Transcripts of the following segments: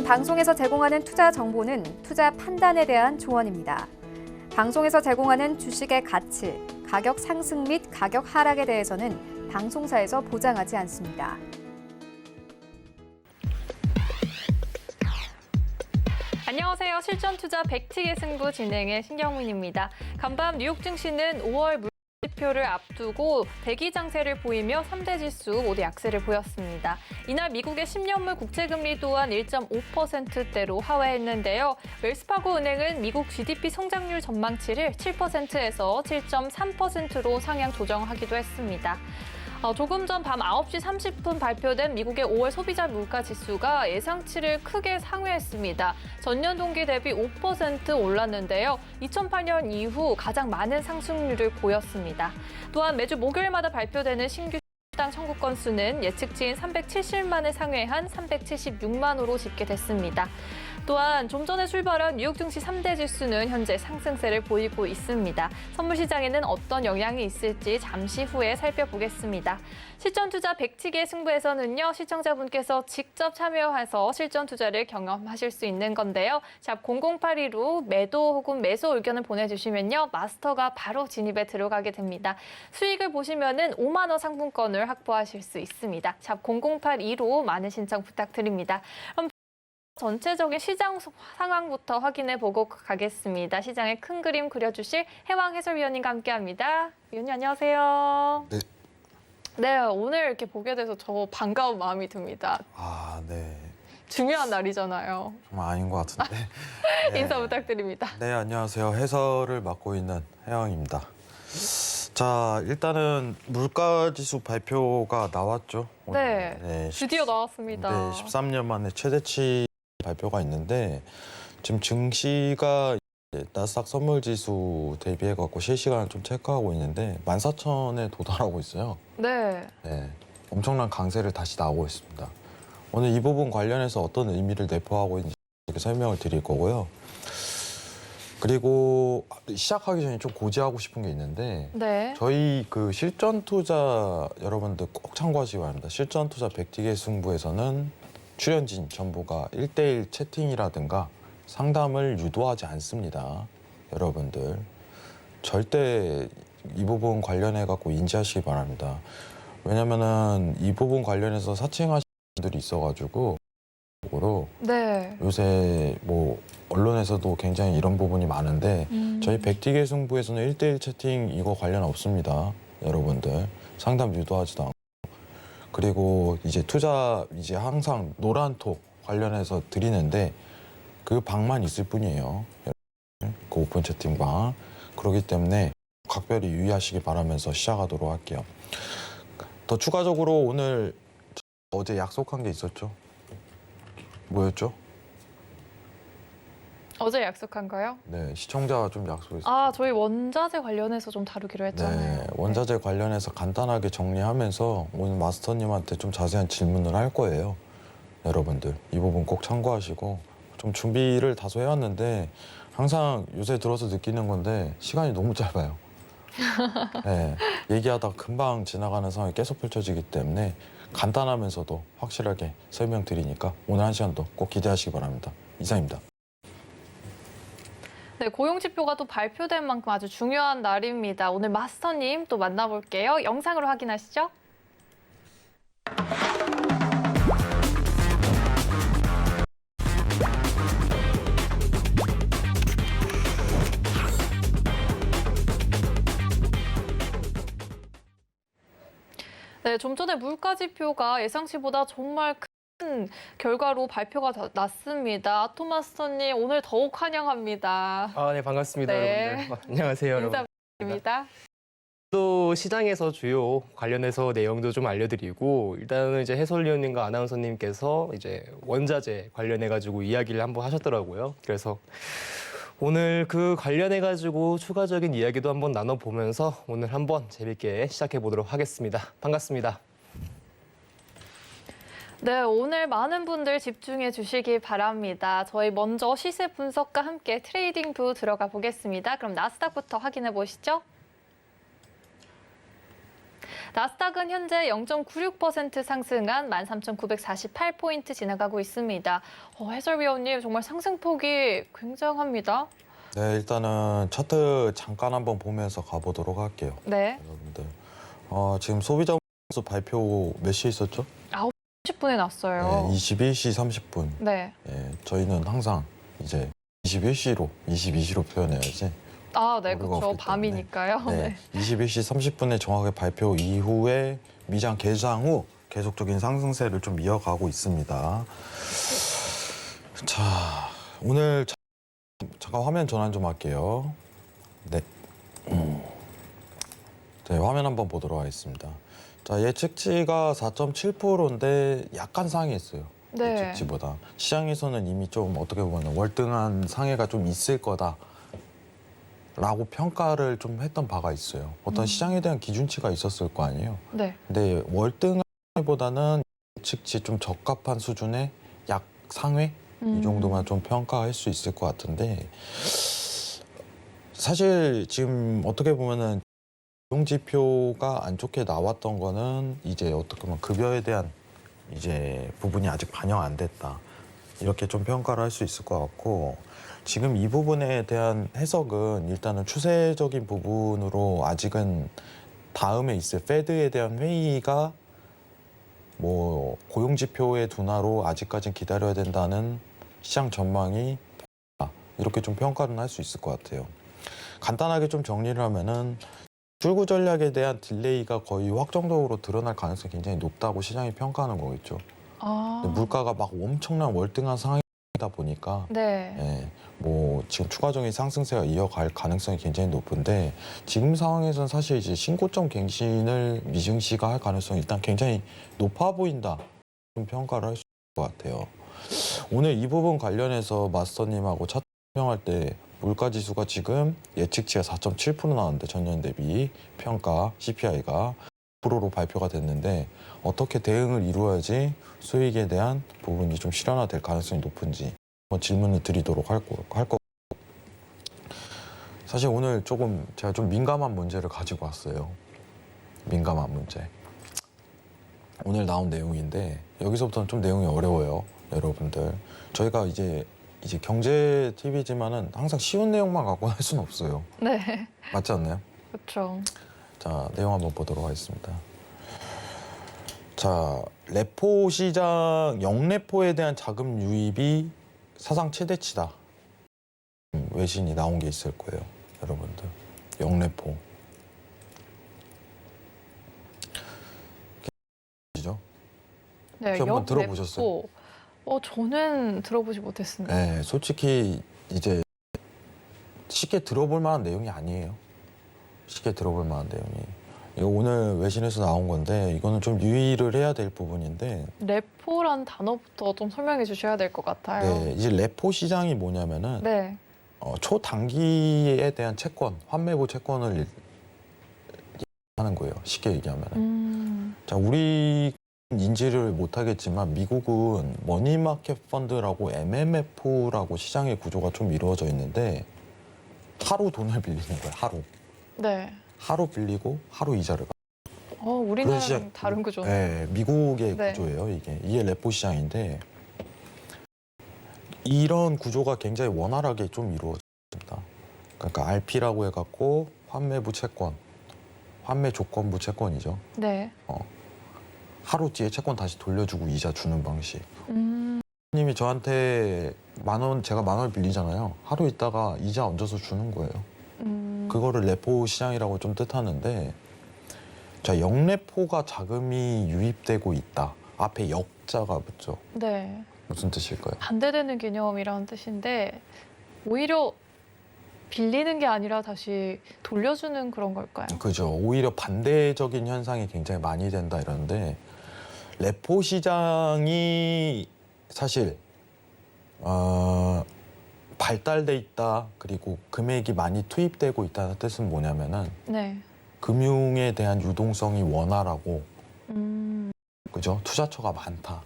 방송에서 제공하는 투자 정보는 투자 판단에 대한 조언입니다. 방송에서 제공하는 주식의 가치, 가격 상승 및 가격 하락에 대해서는 방송사에서 보장하지 않습니다. 안녕하세요. 실전투자 백티의 승부 진행의 신경민입니다. 간밤 뉴욕 증시는 5월 물가지표를 앞두고 대기 장세를 보이며 3대 지수 모두 약세를 보였습니다. 이날 미국의 10년물 국채금리 또한 1.5%대로 하회했는데요. 웰스파고 은행은 미국 GDP 성장률 전망치를 7%에서 7.3%로 상향 조정하기도 했습니다. 조금 전 밤 9시 30분 발표된 미국의 5월 소비자 물가 지수가 예상치를 크게 상회했습니다. 전년 동기 대비 5% 올랐는데요. 2008년 이후 가장 많은 상승률을 보였습니다. 또한 매주 목요일마다 발표되는 신규 당 청구 건수는 예측치인 370만을 상회한 376만으로 집계됐습니다. 또한 좀 전에 출발한 뉴욕 증시 3대 지수는 현재 상승세를 보이고 있습니다. 선물 시장에는 어떤 영향이 있을지 잠시 후에 살펴보겠습니다. 실전투자 백티기의 승부에서는요, 시청자분께서 직접 참여해서 실전투자를 경험하실 수 있는 건데요. 샵 0082로 매도 혹은 매수 의견을 보내주시면요, 마스터가 바로 진입에 들어가게 됩니다. 수익을 보시면은 5만 원 상품권을 확보하실 수 있습니다. 샵 0082로 많은 신청 부탁드립니다. 그럼 전체적인 시장 상황부터 확인해 보고 가겠습니다. 시장의 큰 그림 그려주실 해왕 해설위원님과 함께합니다. 위원님 안녕하세요. 네. 네, 오늘 이렇게 보게 돼서 저 반가운 마음이 듭니다. 아, 네. 중요한 날이잖아요. 정말 아닌 것 같은데. 네. 인사 부탁드립니다. 네, 안녕하세요. 해설을 맡고 있는 해왕입니다. 자, 일단은 물가지수 발표가 나왔죠. 오늘. 네, 드디어 나왔습니다. 네, 13년 만에 최대치 발표가 있는데 지금 증시가 나스닥 선물지수 대비해갖고 실시간을 좀 체크하고 있는데 14,000에 도달하고 있어요. 네. 네, 엄청난 강세를 다시 나오고 있습니다. 오늘 이 부분 관련해서 어떤 의미를 내포하고 있는지 설명을 드릴 거고요. 그리고 시작하기 전에 좀 고지하고 싶은 게 있는데 네. 저희 그 실전 투자 여러분들 꼭 참고하시기 바랍니다. 실전 투자 백티기의 승부에서는 출연진 전부가 1대1 채팅이라든가 상담을 유도하지 않습니다. 여러분들 절대 이 부분 관련해 갖고 인지하시기 바랍니다. 왜냐면은 이 부분 관련해서 사칭하시는 분들이 있어가지고 네. 요새 뭐 언론에서도 굉장히 이런 부분이 많은데 저희 백티기의 승부에서는 1대1 채팅 이거 관련 없습니다. 여러분들 상담 유도하지도 않고 그리고 이제 투자 이제 항상 노란톡 관련해서 드리는데 그 방만 있을 뿐이에요. 그 오픈 채팅방. 그렇기 때문에 각별히 유의하시기 바라면서 시작하도록 할게요. 더 추가적으로 오늘 어제 약속한 게 있었죠. 뭐였죠? 어제 약속한 거요? 네, 시청자 좀 약속했어요. 아, 저희 원자재 관련해서 좀 다루기로 했잖아요. 네, 원자재 관련해서 간단하게 정리하면서 오늘 마스터님한테 좀 자세한 질문을 할 거예요. 여러분들 이 부분 꼭 참고하시고 좀 준비를 다소 해왔는데 항상 요새 들어서 느끼는 건데 시간이 너무 짧아요. 네, 얘기하다 금방 지나가는 상황이 계속 펼쳐지기 때문에 간단하면서도 확실하게 설명드리니까 오늘 한 시간도 꼭 기대하시기 바랍니다. 이상입니다. 네, 고용지표가 또 발표된 만큼 아주 중요한 날입니다. 오늘 마스터님 또 만나볼게요. 영상으로 확인하시죠. 네, 좀 전에 물가지표가 예상치보다 정말 큰 결과로 발표가 났습니다. 토마스터님 오늘 더욱 환영합니다. 아, 네, 반갑습니다, 네. 여러분들. 안녕하세요, 여러분. 인사드립니다. 또 시장에서 주요 관련해서 내용도 좀 알려드리고 일단은 이제 해설위원님과 아나운서님께서 이제 원자재 관련해가지고 이야기를 한번 하셨더라고요. 그래서 오늘 그 관련해가지고 추가적인 이야기도 한번 나눠보면서 오늘 한번 재밌게 시작해 보도록 하겠습니다. 반갑습니다. 네, 오늘 많은 분들 집중해 주시기 바랍니다. 저희 먼저 시세 분석과 함께 트레이딩부 들어가 보겠습니다. 그럼 나스닥부터 확인해 보시죠. 나스닥은 현재 0.96% 상승한 13,948포인트 지나가고 있습니다. 해설위원님, 정말 상승폭이 굉장합니다. 네, 일단은 차트 잠깐 한번 보면서 가보도록 할게요. 네. 여러분들. 지금 소비자 발표 몇 시에 있었죠? 10분에 났어요. 네, 21시 30분. 네. 저희는 항상 이제 21시로, 22시로 표현해야지. 네, 오류가 그렇죠. 없기 때문에. 밤이니까요. 네, 21시 30분에 정확하게 발표 이후에 미장 개장 후 계속적인 상승세를 좀 이어가고 있습니다. 자, 오늘 잠깐 화면 전환 좀 할게요. 네. 네, 화면 한번 보도록 하겠습니다. 자, 예측치가 4.7%인데 약간 상회했어요. 네. 예측치보다. 시장에서는 이미 좀 어떻게 보면 월등한 상해가 좀 있을 거다. 라고 평가를 좀 했던 바가 있어요. 어떤 시장에 대한 기준치가 있었을 거 아니에요. 네. 근데 월등한보다는 예측치 좀 적합한 수준의 약 상회 이 정도만 좀 평가할 수 있을 것 같은데 사실 지금 어떻게 보면은 고용지표가 안 좋게 나왔던 거는 이제 어떻게 보면 급여에 대한 이제 부분이 아직 반영 안 됐다. 이렇게 좀 평가를 할 수 있을 것 같고 지금 이 부분에 대한 해석은 일단은 추세적인 부분으로 아직은 다음에 있을 페드에 대한 회의가 뭐 고용지표의 둔화로 아직까지는 기다려야 된다는 시장 전망이 이렇게 좀 평가는 할 수 있을 것 같아요. 간단하게 좀 정리를 하면은 출구 전략에 대한 딜레이가 거의 확정적으로 드러날 가능성이 굉장히 높다고 시장이 평가하는 거겠죠. 근데 물가가 막 엄청난 월등한 상황이다 보니까 네. 뭐 지금 추가적인 상승세가 이어갈 가능성이 굉장히 높은데 지금 상황에서는 사실 이제 신고점 갱신을 미증시가 할 가능성이 일단 굉장히 높아 보인다. 좀 평가를 할 수 있을 것 같아요. 오늘 이 부분 관련해서 마스터님하고 차트 설명할 때 물가 지수가 지금 예측치가 4.7% 나왔는데 전년 대비 평가 CPI가 10%로 발표가 됐는데 어떻게 대응을 이루어야지 수익에 대한 부분이 좀 실현화될 가능성이 높은지 한번 질문을 드리도록 할 거. 사실 오늘 조금 제가 좀 민감한 문제를 가지고 왔어요. 민감한 문제. 오늘 나온 내용인데 여기서부터는 좀 내용이 어려워요, 여러분들. 저희가 이제 경제 TV지만은 항상 쉬운 내용만 갖고 할 수는 없어요. 네. 맞지 않나요? 그렇죠. 자, 내용 한번 보도록 하겠습니다. 자, 레포 시장 영레포에 대한 자금 유입이 사상 최대치다. 외신이 나온 게 있을 거예요, 여러분들. 영레포. 죠? 네, 혹시 한번 역 들어보셨어요? 냈고, 저는 들어보지 못했습니다. 네, 솔직히 이제 쉽게 들어볼 만한 내용이 아니에요. 쉽게 들어볼 만한 내용이. 이거 오늘 외신에서 나온 건데 이거는 좀 유의를 해야 될 부분인데 레포란 단어부터 좀 설명해 주셔야 될 것 같아요. 네, 이제 레포 시장이 뭐냐면은 네. 초단기에 대한 채권, 환매부 채권을 하는 거예요. 쉽게 얘기하면은. 자, 우리 인지를 못하겠지만 미국은 머니마켓 펀드라고 MMF라고 시장의 구조가 좀 이루어져 있는데 하루 돈을 빌리는 거예요. 하루. 네. 하루 빌리고 하루 이자를 받는 우리나라랑 시장- 다른 구조. 네, 미국의 네. 구조예요. 이게 레포 시장인데 이런 구조가 굉장히 원활하게 좀 이루어집니다. 그러니까 RP라고 해갖고 환매부 채권, 환매 조건부 채권이죠. 네. 하루 뒤에 채권 다시 돌려주고 이자 주는 방식. 음, 님이 저한테 제가 10,000원 빌리잖아요. 하루 있다가 이자 얹어서 주는 거예요. 그거를 레포 시장이라고 좀 뜻하는데, 자, 영레포가 자금이 유입되고 있다. 앞에 역자가 붙죠. 네. 무슨 뜻일까요? 반대되는 개념이라는 뜻인데 오히려 빌리는 게 아니라 다시 돌려주는 그런 걸까요? 그죠. 오히려 반대적인 현상이 굉장히 많이 된다 이러는데, 레포 시장이 사실 발달돼 있다, 그리고 금액이 많이 투입되고 있다는 뜻은 뭐냐면은 네. 금융에 대한 유동성이 원활하고, 음, 그죠? 투자처가 많다,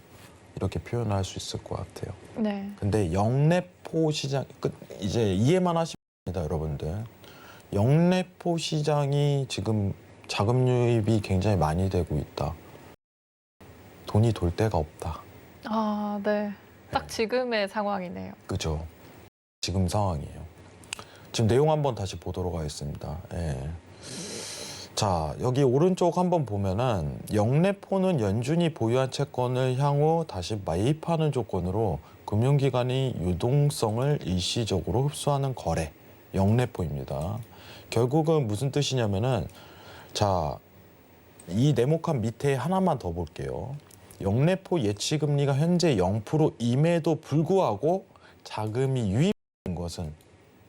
이렇게 표현을 할 수 있을 것 같아요. 네. 근데 영레포 시장, 이제 이해만 하시면 됩니다, 여러분들. 영레포 시장이 지금 자금 유입이 굉장히 많이 되고 있다. 돈이 돌 데가 없다. 아, 네. 딱 지금의 상황이네요. 그죠? 지금 상황이에요. 지금 내용 한번 다시 보도록 하겠습니다. 예. 자, 여기 오른쪽 한번 보면은 영래포는 연준이 보유한 채권을 향후 다시 매입하는 조건으로 금융기관이 유동성을 일시적으로 흡수하는 거래, 영래포입니다. 결국은 무슨 뜻이냐면은 자, 이 네모칸 밑에 하나만 더 볼게요. 영래포 예치금리가 현재 0%임에도 불구하고 자금이 유입된 것은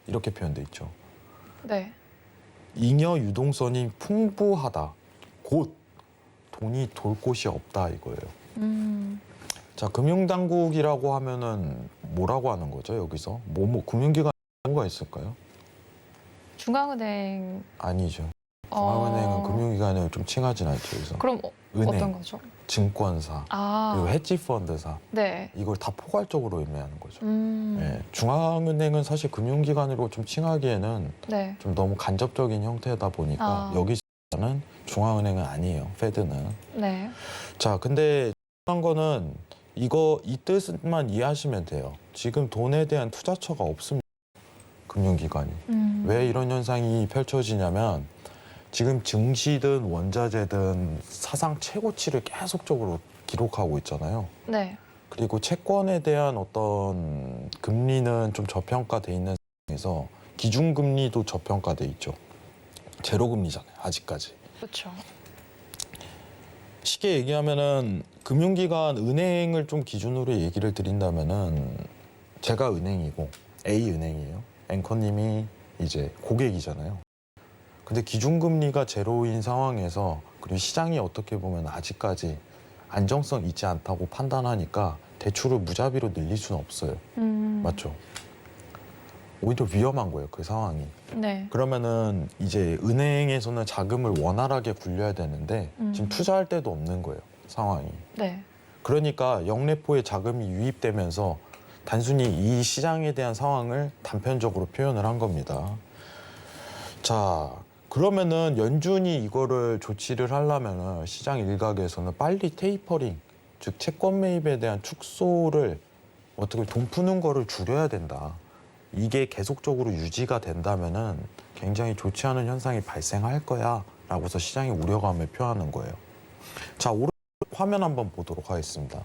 이렇게 표현돼 있죠. 네. 잉여 유동성이 풍부하다. 곧 돈이 돌 곳이 없다 이거예요. 자, 금융당국이라고 하면은 뭐라고 하는 거죠 여기서? 금융기관 뭐가 있을까요? 중앙은행. 아니죠. 중앙은행은 금융기관을 좀 칭하진 않죠. 그래서 그럼 은행, 어떤 거죠? 증권사, 아, 그리고 헤지펀드사 네. 이걸 다 포괄적으로 의미하는 거죠. 음, 예, 중앙은행은 사실 금융기관으로 좀 칭하기에는 네. 좀 너무 간접적인 형태다 보니까 아. 여기서는 중앙은행은 아니에요. 페드는. 네. 자, 근데 중요한 거는 이 뜻만 이해하시면 돼요. 지금 돈에 대한 투자처가 없습니다. 금융기관이. 왜 이런 현상이 펼쳐지냐면 지금 증시든 원자재든 사상 최고치를 계속적으로 기록하고 있잖아요. 네. 그리고 채권에 대한 어떤 금리는 좀 저평가돼 있는 상황에서 기준금리도 저평가돼 있죠. 제로금리잖아요, 아직까지. 그렇죠. 쉽게 얘기하면은 금융기관 은행을 좀 기준으로 얘기를 드린다면은 제가 은행이고 A은행이에요. 앵커님이 이제 고객이잖아요. 근데 기준금리가 제로인 상황에서 그리고 시장이 어떻게 보면 아직까지 안정성 있지 않다고 판단하니까 대출을 무자비로 늘릴 수는 없어요. 맞죠? 오히려 위험한 거예요, 그 상황이. 네. 그러면은 이제 은행에서는 자금을 원활하게 굴려야 되는데 지금 투자할 데도 없는 거예요, 상황이. 네. 그러니까 영래포에 자금이 유입되면서 단순히 이 시장에 대한 상황을 단편적으로 표현을 한 겁니다. 자, 그러면은 연준이 이거를 조치를 하려면은 시장 일각에서는 빨리 테이퍼링, 즉 채권 매입에 대한 축소를 어떻게 돈 푸는 거를 줄여야 된다. 이게 계속적으로 유지가 된다면은 굉장히 좋지 않은 현상이 발생할 거야라고서 시장이 우려감을 표하는 거예요. 자, 오른쪽 화면 한번 보도록 하겠습니다.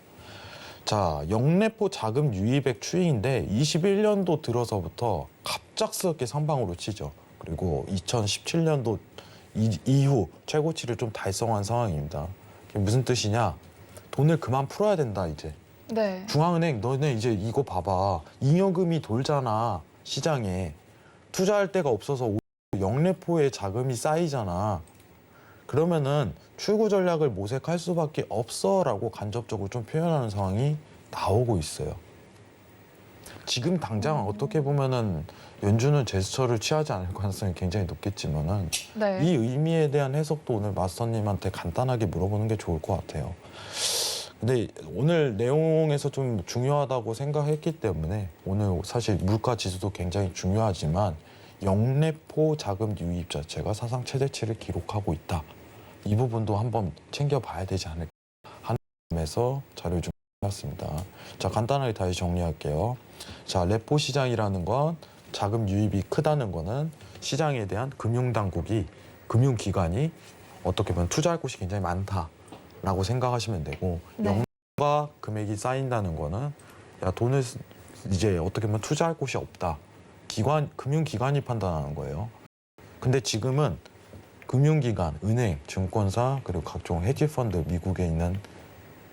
자, 영래포 자금 유입액 추이인데 21년도 들어서부터 갑작스럽게 상방으로 치죠. 그리고 2017년도 이후 최고치를 좀 달성한 상황입니다. 그게 무슨 뜻이냐? 돈을 그만 풀어야 된다 이제. 네. 중앙은행 너네 이제 이거 봐봐. 잉여금이 돌잖아 시장에. 투자할 데가 없어서 영래포에 자금이 쌓이잖아. 그러면은 출구 전략을 모색할 수밖에 없어라고 간접적으로 좀 표현하는 상황이 나오고 있어요. 지금 당장 어떻게 보면은 연준은 제스처를 취하지 않을 가능성이 굉장히 높겠지만은 네. 이 의미에 대한 해석도 오늘 마스터님한테 간단하게 물어보는 게 좋을 것 같아요. 근데 오늘 내용에서 좀 중요하다고 생각했기 때문에 오늘 사실 물가 지수도 굉장히 중요하지만 영래포 자금 유입 자체가 사상 최대치를 기록하고 있다. 이 부분도 한번 챙겨봐야 되지 않을까 하는 점에서 자료를 좀 해봤습니다. 자, 간단하게 다시 정리할게요. 자, 레포 시장이라는 건 자금 유입이 크다는 거는 시장에 대한 금융당국이, 금융기관이 어떻게 보면 투자할 곳이 굉장히 많다라고 생각하시면 되고 네. 영과 금액이 쌓인다는 거는 야, 돈을 이제 어떻게 보면 투자할 곳이 없다. 금융기관이 판단하는 거예요. 근데 지금은 금융기관, 은행, 증권사, 그리고 각종 헤지펀드, 미국에 있는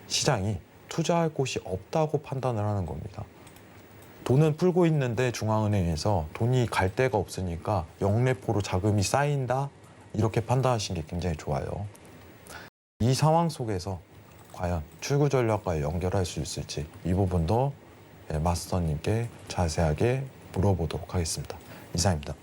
시장이 투자할 곳이 없다고 판단을 하는 겁니다. 돈은 풀고 있는데 중앙은행에서 돈이 갈 데가 없으니까 영래포로 자금이 쌓인다? 이렇게 판단하시는 게 굉장히 좋아요. 이 상황 속에서 과연 출구 전략과 연결할 수 있을지 이 부분도 마스터님께 자세하게 물어보도록 하겠습니다. 이상입니다.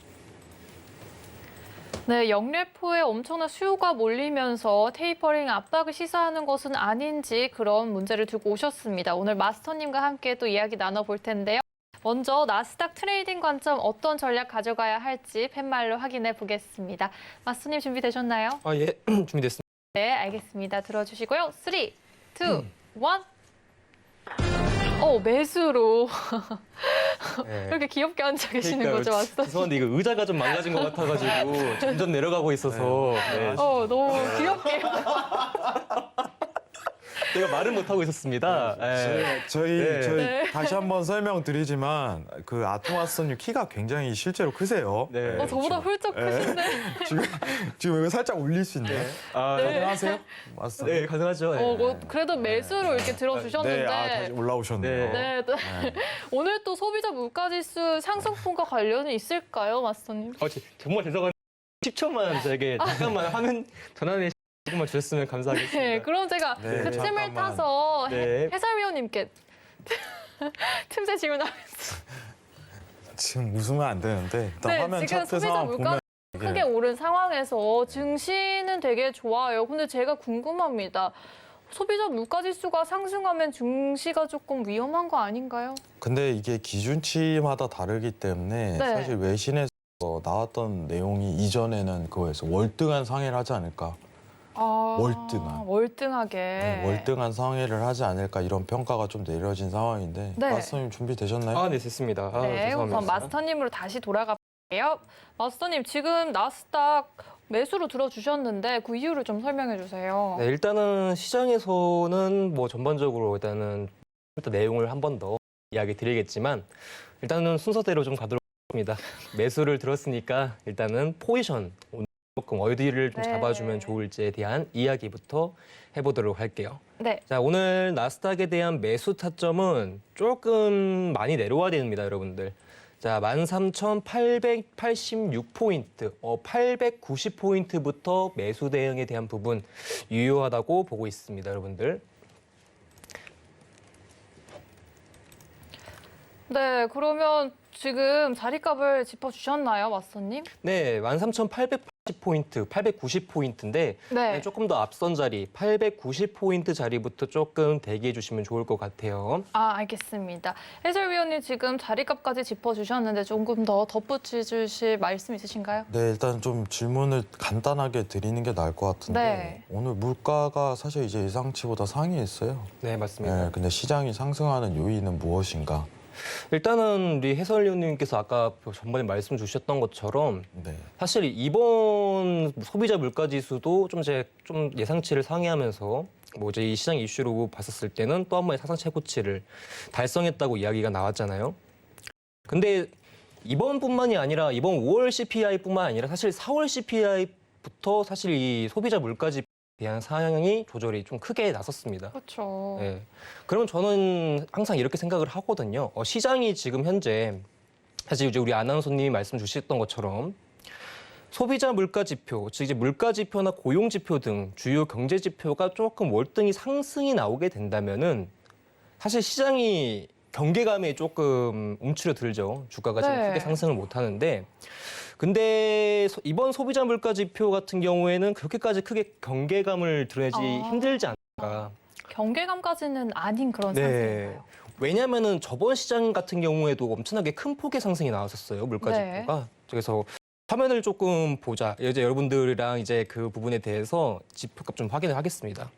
네, 영래포에 엄청난 수요가 몰리면서 테이퍼링 압박을 시사하는 것은 아닌지 그런 문제를 두고 오셨습니다. 오늘 마스터님과 함께 또 이야기 나눠볼 텐데요. 먼저 나스닥 트레이딩 관점 어떤 전략 가져가야 할지 팻말로 확인해 보겠습니다. 마스터님 준비되셨나요? 아, 예. 준비됐습니다. 네, 알겠습니다. 들어주시고요. 3, 2, 1. 매수로 네. 이렇게 귀엽게 앉아 계시는 거죠, 마스터? 죄송한데 이거 의자가 좀 망가진 것 같아가지고 점점 내려가고 있어서 네. 너무 귀엽게. 제가 말을 못 하고 있었습니다. 네. 저희 네. 다시 한번 설명드리지만 그 아토마스님 키가 굉장히 실제로 크세요. 네. 저보다 훌쩍 크신데. 지금 이거 살짝 올릴 수 있나요? 아, 가능하세요? 마스터. 네, 가능하죠. 네. 그래도 매수로 이렇게 들어주셨는데. 다시 올라오셨네요. 네. 오늘 또 소비자 물가지수 상승분과 관련이 있을까요, 마스터님? 정말 죄송한데 10초만 저에게 잠깐만 화면 전환에 조금만 주셨으면 감사하겠습니다. 네, 그럼 제가 네, 그 틈을 잠깐만. 타서 네. 해설위원님께 틈새 질문하겠습니다. 지금 웃으면 안 되는데 일단 네, 화면 지금 차트 소비자 상황 물가 보면 크게 오른 상황에서 증시는 되게 좋아요. 근데 제가 궁금합니다. 소비자 물가지수가 상승하면 증시가 조금 위험한 거 아닌가요? 근데 이게 기준치마다 다르기 때문에 네. 사실 외신에서 나왔던 내용이 이전에는 그거에서 월등한 상해를 하지 않을까. 월등하게. 네, 월등한 상해를 하지 않을까 이런 평가가 좀 내려진 상황인데 네. 마스터님 준비되셨나요? 아, 네, 됐습니다. 아, 네, 죄송합니다. 우선 마스터님으로 다시 돌아가 볼게요. 마스터님, 지금 나스닥 매수로 들어주셨는데 그 이유를 좀 설명해 주세요. 네, 일단은 시장에서는 뭐 전반적으로 일단은 일단 내용을 한 번 더 이야기 드리겠지만 일단은 순서대로 좀 가도록 하겠습니다. 매수를 들었으니까 일단은 포지션 오늘 조금 어디를 좀 네. 잡아주면 좋을지에 대한 이야기부터 해보도록 할게요. 네. 자, 오늘 나스닥에 대한 매수 타점은 조금 많이 내려와야 됩니다, 여러분들. 자, 13,886포인트, 890포인트부터 매수 대응에 대한 부분 유효하다고 보고 있습니다, 여러분들. 네, 그러면 지금 자리값을 짚어주셨나요, 마스터님? 네, 13,880포인트, 890포인트인데 네. 조금 더 앞선 자리, 890포인트 자리부터 조금 대기해 주시면 좋을 것 같아요. 알겠습니다. 해설위원님 지금 자리값까지 짚어주셨는데 조금 더 덧붙여 주실 말씀 있으신가요? 네, 일단 좀 질문을 간단하게 드리는 게 나을 것 같은데 네. 오늘 물가가 사실 이제 예상치보다 상회했어요. 네, 맞습니다. 네, 근데 시장이 상승하는 요인은 무엇인가? 일단은 우리 해설위원님께서 아까 전번에 말씀 주셨던 것처럼 네. 사실 이번 소비자 물가 지수도 좀 예상치를 상회하면서 뭐 이제 이 시장 이슈로 봤었을 때는 또 한 번의 사상 최고치를 달성했다고 이야기가 나왔잖아요. 근데 이번뿐만이 아니라 이번 5월 CPI뿐만 아니라 사실 4월 CPI부터 사실 이 소비자 물가 지수에 대한 상향이 조절이 좀 크게 나섰습니다. 그렇죠. 네. 그러면 저는 항상 이렇게 생각을 하거든요. 시장이 지금 현재 사실 이제 우리 아나운서님이 말씀 주셨던 것처럼 소비자 물가 지표, 즉 이제 물가 지표나 고용 지표 등 주요 경제 지표가 조금 월등히 상승이 나오게 된다면은 사실 시장이 경계감에 조금 움츠러들죠. 주가가 지금 네. 크게 상승을 못 하는데. 근데 이번 소비자 물가 지표 같은 경우에는 그렇게까지 크게 경계감을 드러내지 힘들지 않을까. 경계감까지는 아닌 그런 네. 상승인가요? 왜냐하면은 저번 시장 같은 경우에도 엄청나게 큰 폭의 상승이 나왔었어요. 물가 네. 지표가. 그래서 화면을 조금 보자. 이제 여러분들이랑 이제 그 부분에 대해서 지표값 좀 확인을 하겠습니다.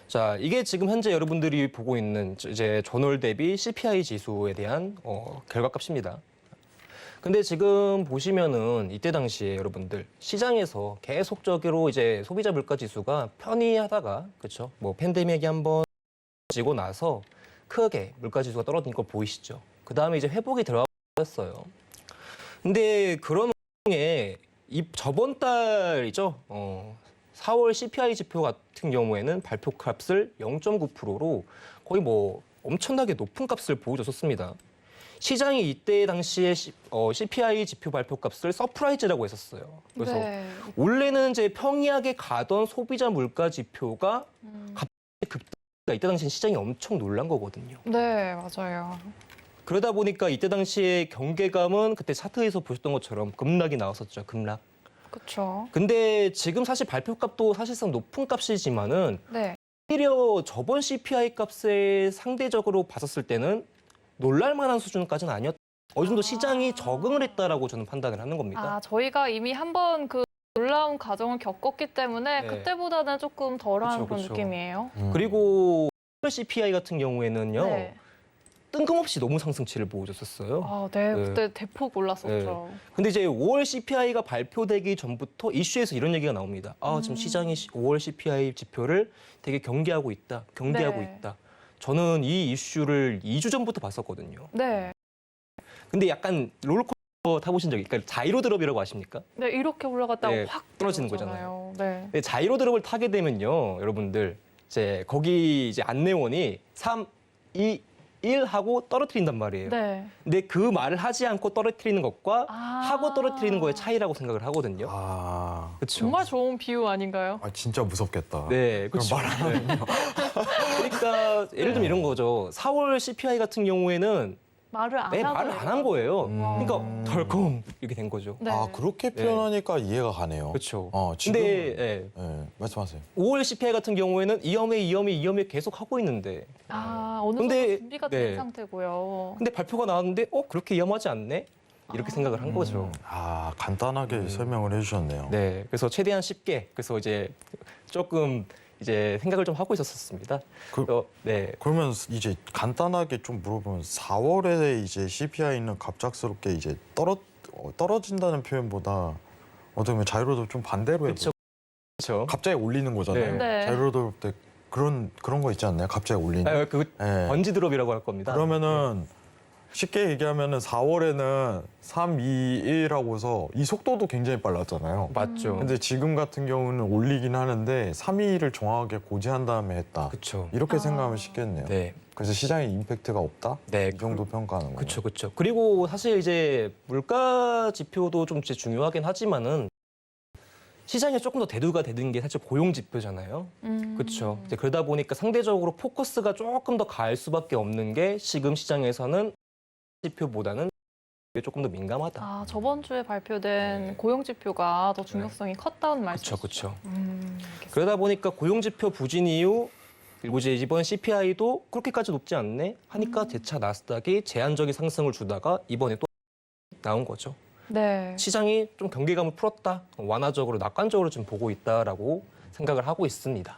자, 이게 지금 현재 여러분들이 보고 있는 이제 전월 대비 CPI 지수에 대한 결과값입니다. 근데 지금 보시면은 이때 당시에 여러분들 시장에서 계속적으로 이제 소비자 물가 지수가 편히하다가 그렇죠? 뭐 팬데믹이 한번 지고 나서 크게 물가 지수가 떨어진 거 보이시죠? 그 다음에 이제 회복이 들어갔어요. 근데 그런 와중에 이 저번 달이죠. 4월 CPI 지표 같은 경우에는 발표값을 0.9%로 거의 뭐 엄청나게 높은 값을 보여줬었습니다. 시장이 이때 당시에 CPI 지표 발표값을 서프라이즈라고 했었어요. 그래서 네. 원래는 이제 평이하게 가던 소비자 물가 지표가 갑자기 급등가 이때 당시에 시장이 엄청 놀란 거거든요. 네, 맞아요. 그러다 보니까 이때 당시에 경계감은 그때 차트에서 보셨던 것처럼 급락이 나왔었죠. 급락. 그렇죠. 근데 지금 사실 발표값도 사실상 높은 값이지만은 네. 오히려 저번 CPI 값에 상대적으로 봤었을 때는 놀랄 만한 수준까지는 아니었. 어느 정도 시장이 적응을 했다라고 저는 판단을 하는 겁니다. 아, 저희가 이미 한번 그 놀라운 과정을 겪었기 때문에 네. 그때보다는 조금 덜한 그쵸, 그런 그쵸. 느낌이에요. 그리고 CPI 같은 경우에는요. 네. 뜬금없이 너무 상승치를 보여줬었어요. 아, 네. 네. 그때 대폭 올랐었죠. 근데 이제 5월 CPI가 발표되기 전부터 이슈에서 이런 얘기가 나옵니다. 지금 시장이 5월 CPI 지표를 되게 경계하고 있다. 네. 있다. 저는 이 이슈를 2주 전부터 봤었거든요. 네. 근데 약간 롤러코스터 타보신 적이, 그러니까 자이로 드롭이라고 아십니까? 네, 이렇게 올라갔다가 네, 확 떨어지는 내려오잖아요. 네. 근데 자이로 드롭을 타게 되면요, 여러분들 이제 거기 이제 안내원이 3, 2, 1 하고 떨어뜨린단 말이에요. 네. 근데 그 말을 하지 않고 떨어뜨리는 것과 아. 하고 떨어뜨리는 거의 차이라고 생각을 하거든요. 아, 그렇죠. 정말 좋은 비유 아닌가요? 진짜 무섭겠다. 네, 그렇죠. 그러니까 예를 들면 이런 거죠. 4월 CPI 같은 경우에는 말을 안 하고 말을 안 한 거예요. 음. 그러니까 덜컹 이렇게 된 거죠. 네. 그렇게 표현하니까 이해가 가네요. 그렇죠. 지금 근데 말씀하세요. 5월 CPI 같은 경우에는 이염에 계속 하고 있는데 어느 정도 근데- 준비가 네. 된 상태고요. 근데 발표가 나왔는데 그렇게 위험하지 않네? 이렇게 생각을 한 거죠. 간단하게 설명을 해주셨네요. 네, 그래서 최대한 쉽게 그래서 이제 조금 이제 생각을 좀 하고 있었습니다. 네, 그러면 이제 간단하게 좀 물어보면 4월에 이제 CPI는 갑작스럽게 이제 떨어진다는 표현보다 어떻게 보면 자유로도 좀 반대로 해서 그렇죠. 갑자기 올리는 거잖아요. 네. 자유로도 때 그런 거 있지 않나요? 갑자기 올리는. 그 네. 번지 드롭이라고 할 겁니다. 그러면은 쉽게 얘기하면은 4월에는 3, 2, 1하고서 이 속도도 굉장히 빨랐잖아요. 맞죠. 근데 지금 같은 경우는 올리긴 하는데 3, 2를 정확하게 고지한 다음에 했다. 그렇죠. 이렇게 생각하면 쉽겠네요. 네, 그래서 시장에 임팩트가 없다? 네, 이 정도 평가하는 거예요. 그렇죠, 그렇죠. 그리고 사실 이제 물가 지표도 좀 이제 중요하긴 하지만은 시장에 조금 더 대두가 되는 게 사실 고용 지표잖아요. 그렇죠. 이제 그러다 보니까 상대적으로 포커스가 조금 더 갈 수밖에 없는 게 지금 시장에서는 지표보다는 이게 조금 더 민감하다. 저번 주에 발표된 네. 고용 지표가 더 중요성이 컸다는 말씀이시죠? 그렇죠. 알겠습니다. 그러다 보니까 고용 지표 부진 이후 그리고 이제 이번 CPI도 그렇게까지 높지 않네 하니까 재차 나스닥이 제한적인 상승을 주다가 이번에 또 나온 거죠. 네. 시장이 좀 경계감을 풀었다, 완화적으로 낙관적으로 좀 보고 있다라고 생각을 하고 있습니다.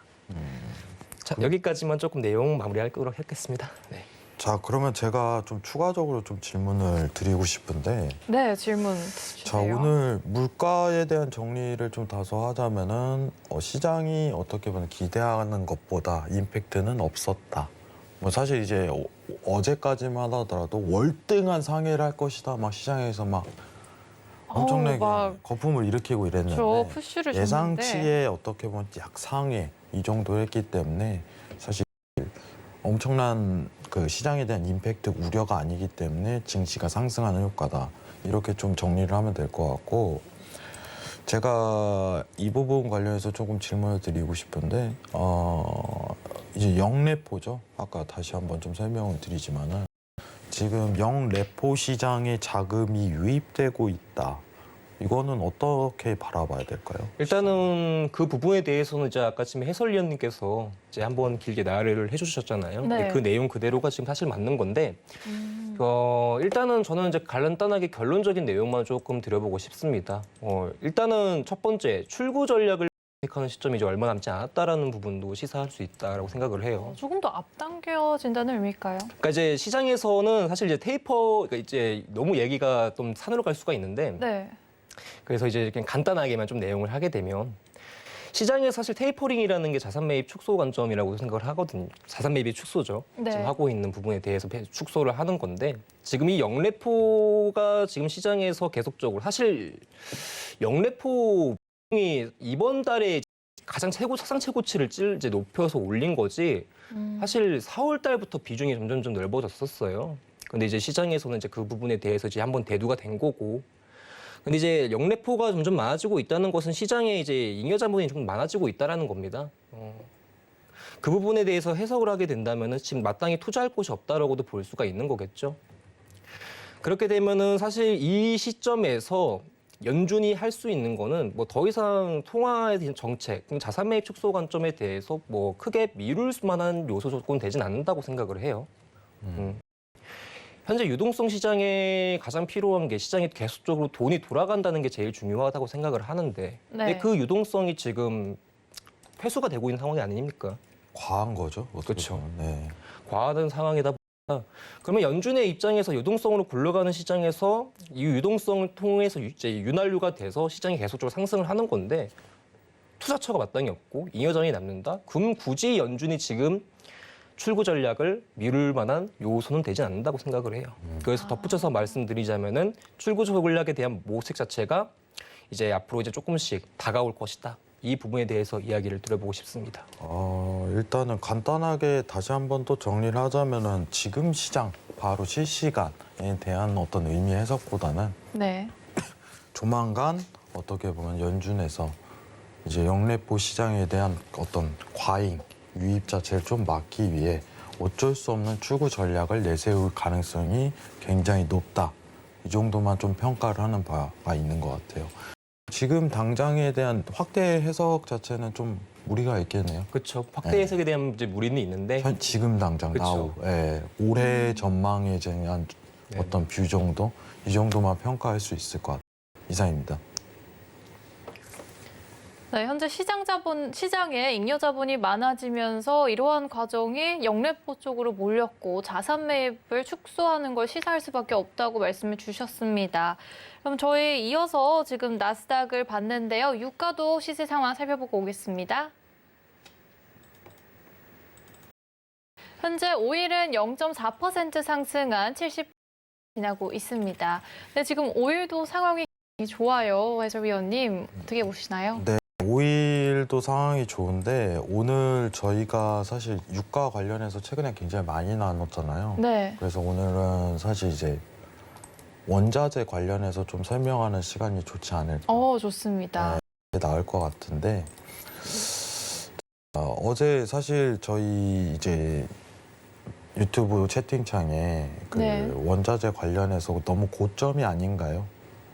자, 여기까지만 조금 내용 마무리하도록 하겠습니다. 네. 자, 그러면 제가 좀 추가적으로 좀 질문을 드리고 싶은데 네, 질문 자, 주세요. 오늘 물가에 대한 정리를 좀 다소 하자면은 시장이 어떻게 보면 기대하는 것보다 임팩트는 없었다. 뭐 사실 이제 어제까지만 하더라도 월등한 상해를 할 것이다. 막 시장에서 막 엄청나게 막 거품을 일으키고 이랬는데 저 푸시를 줬는데 예상치에 어떻게 보면 약상해 이 정도 했기 때문에 사실 엄청난 그 시장에 대한 임팩트 우려가 아니기 때문에 증시가 상승하는 효과다. 이렇게 좀 정리를 하면 될 것 같고 제가 이 부분 관련해서 조금 질문을 드리고 싶은데 이제 영레포죠. 아까 다시 한번 좀 설명을 드리지만은 지금 영레포 시장에 자금이 유입되고 있다. 이거는 어떻게 바라봐야 될까요? 일단은 그 부분에 대해서는 이제 아까 지금 해설위원님께서 이제 한번 길게 나열을 해주셨잖아요. 네. 그 내용 그대로가 지금 사실 맞는 건데 일단은 저는 이제 간단하게 결론적인 내용만 조금 드려보고 싶습니다. 일단은 첫 번째 출구 전략을 선택하는 시점이 이제 얼마 남지 않았다라는 부분도 시사할 수 있다라고 생각을 해요. 조금 더 앞당겨진다는 의미일까요? 그러니까 이제 시장에서는 사실 이제 그러니까 이제 너무 얘기가 좀 산으로 갈 수가 있는데 네. 그래서 이제 그냥 간단하게만 좀 내용을 하게 되면 시장에서 사실 테이퍼링이라는 게 자산 매입 축소 관점이라고 생각을 하거든요. 자산 매입의 축소죠. 네. 지금 하고 있는 부분에 대해서 축소를 하는 건데 지금 이 영레포가 지금 시장에서 계속적으로 사실 영레포 이 이번 달에 가장 사상 최고치를 이제 높여서 올린 거지 사실 4월 달부터 비중이 점점 넓어졌었어요. 근데 이제 시장에서는 이제 그 부분에 대해서 이제 한번 대두가 된 거고. 근데 이제 영레포가 점점 많아지고 있다는 것은 시장에 이제 잉여 자본이 좀 많아지고 있다라는 겁니다. 그 부분에 대해서 해석을 하게 된다면은 지금 마땅히 투자할 곳이 없다라고도 볼 수가 있는 거겠죠. 그렇게 되면은 사실 이 시점에서 연준이 할 수 있는 거는 뭐 더 이상 통화에 대한 정책, 자산 매입 축소 관점에 대해서 뭐 크게 미룰 만한 요소 조건 되진 않는다고 생각을 해요. 현재 유동성 시장에 가장 필요한 게 시장에 계속적으로 돈이 돌아간다는 게 제일 중요하다고 생각을 하는데 근데 그 유동성이 지금 회수가 되고 있는 상황이 아닙니까? 과한 거죠. 그렇죠. 네. 과하던 상황이다 보니까 그러면 연준의 입장에서 유동성으로 굴러가는 시장에서 이 유동성을 통해서 이제 윤활유가 돼서 시장이 계속적으로 상승을 하는 건데 투자처가 마땅히 없고 잉여장이 남는다? 그럼 굳이 연준이 지금 출구 전략을 미룰 만한 요소는 되지 않는다고 생각을 해요. 그래서 덧붙여서 말씀드리자면은 출구 전략에 대한 모색 자체가 이제 앞으로 이제 조금씩 다가올 것이다. 이 부분에 대해서 이야기를 드려보고 싶습니다. 일단은 간단하게 다시 한 번 또 정리를 하자면은 지금 시장, 바로 실시간에 대한 어떤 의미 해석보다는 네. 조만간 어떻게 보면 연준에서 이제 영래포 시장에 대한 어떤 과잉, 유입 자체를 좀 막기 위해 어쩔 수 없는 출구 전략을 내세울 가능성이 굉장히 높다. 이 정도만 좀 평가를 하는 바가 있는 것 같아요. 지금 당장에 대한 확대 해석 자체는 좀 무리가 있겠네요. 그렇죠. 확대 해석에 대한 이제 무리는 있는데 지금 당장 그쵸. 올해 전망에 대한 네. 어떤 뷰 정도, 이 정도만 평가할 수 있을 것 같아요. 이상입니다. 네, 현재 시장에 잉여 자본이 많아지면서 이러한 과정이 영래포 쪽으로 몰렸고 자산 매입을 축소하는 걸 시사할 수밖에 없다고 말씀을 주셨습니다. 그럼 저희 이어서 지금 나스닥을 봤는데요. 유가도 시세 상황 살펴보고 오겠습니다. 현재 5일은 0.4% 상승한 70% 지나고 있습니다. 네, 지금 5일도 상황이 좋아요. 해설위원님 어떻게 보시나요? 네. 5일도 상황이 좋은데 오늘 저희가 사실 유가 관련해서 최근에 굉장히 많이 나눴잖아요. 네. 그래서 오늘은 사실 이제 원자재 관련해서 좀 설명하는 시간이 좋지 않을까. 좋습니다. 나을 것 같은데 어제 사실 저희 이제 유튜브 채팅창에 그 네. 원자재 관련해서 너무 고점이 아닌가요?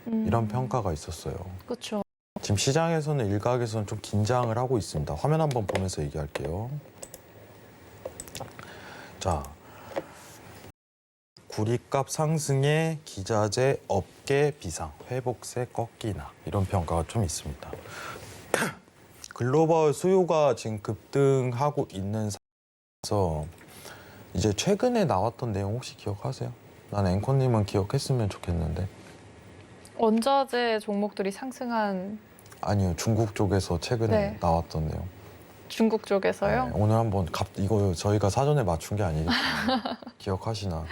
이런 평가가 있었어요. 그렇죠. 지금 시장에서는 일각에서는 좀 긴장을 하고 있습니다. 화면 한번 보면서 얘기할게요. 자, 구리값 상승에 기자재 업계 비상, 회복세 꺾이나 이런 평가가 좀 있습니다. 글로벌 수요가 지금 급등하고 있는 상황에서 이제 최근에 나왔던 내용 혹시 기억하세요? 난 앵커님은 기억했으면 좋겠는데. 원자재 종목들이 상승한 아니요, 중국 쪽에서 최근에 네. 나왔던 내용. 중국 쪽에서요? 네, 오늘 한번 이거 저희가 사전에 맞춘 게 아니기 때문에 기억하시나?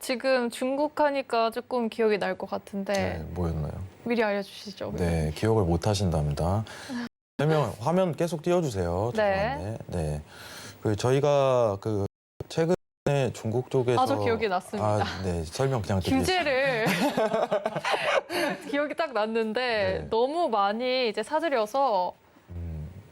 지금 중국 하니까 조금 기억이 날 것 같은데 네, 뭐였나요? 미리 알려주시죠. 네, 기억을 못 하신답니다. 설명 화면 계속 띄워주세요. 네. 죄송한데. 네. 그 저희가 그 최근에 중국 쪽에서 저 기억이 났습니다. 네, 설명 그냥 드리겠습니다. 규제를 기억이 딱 났는데 네. 너무 많이 이제 사들여서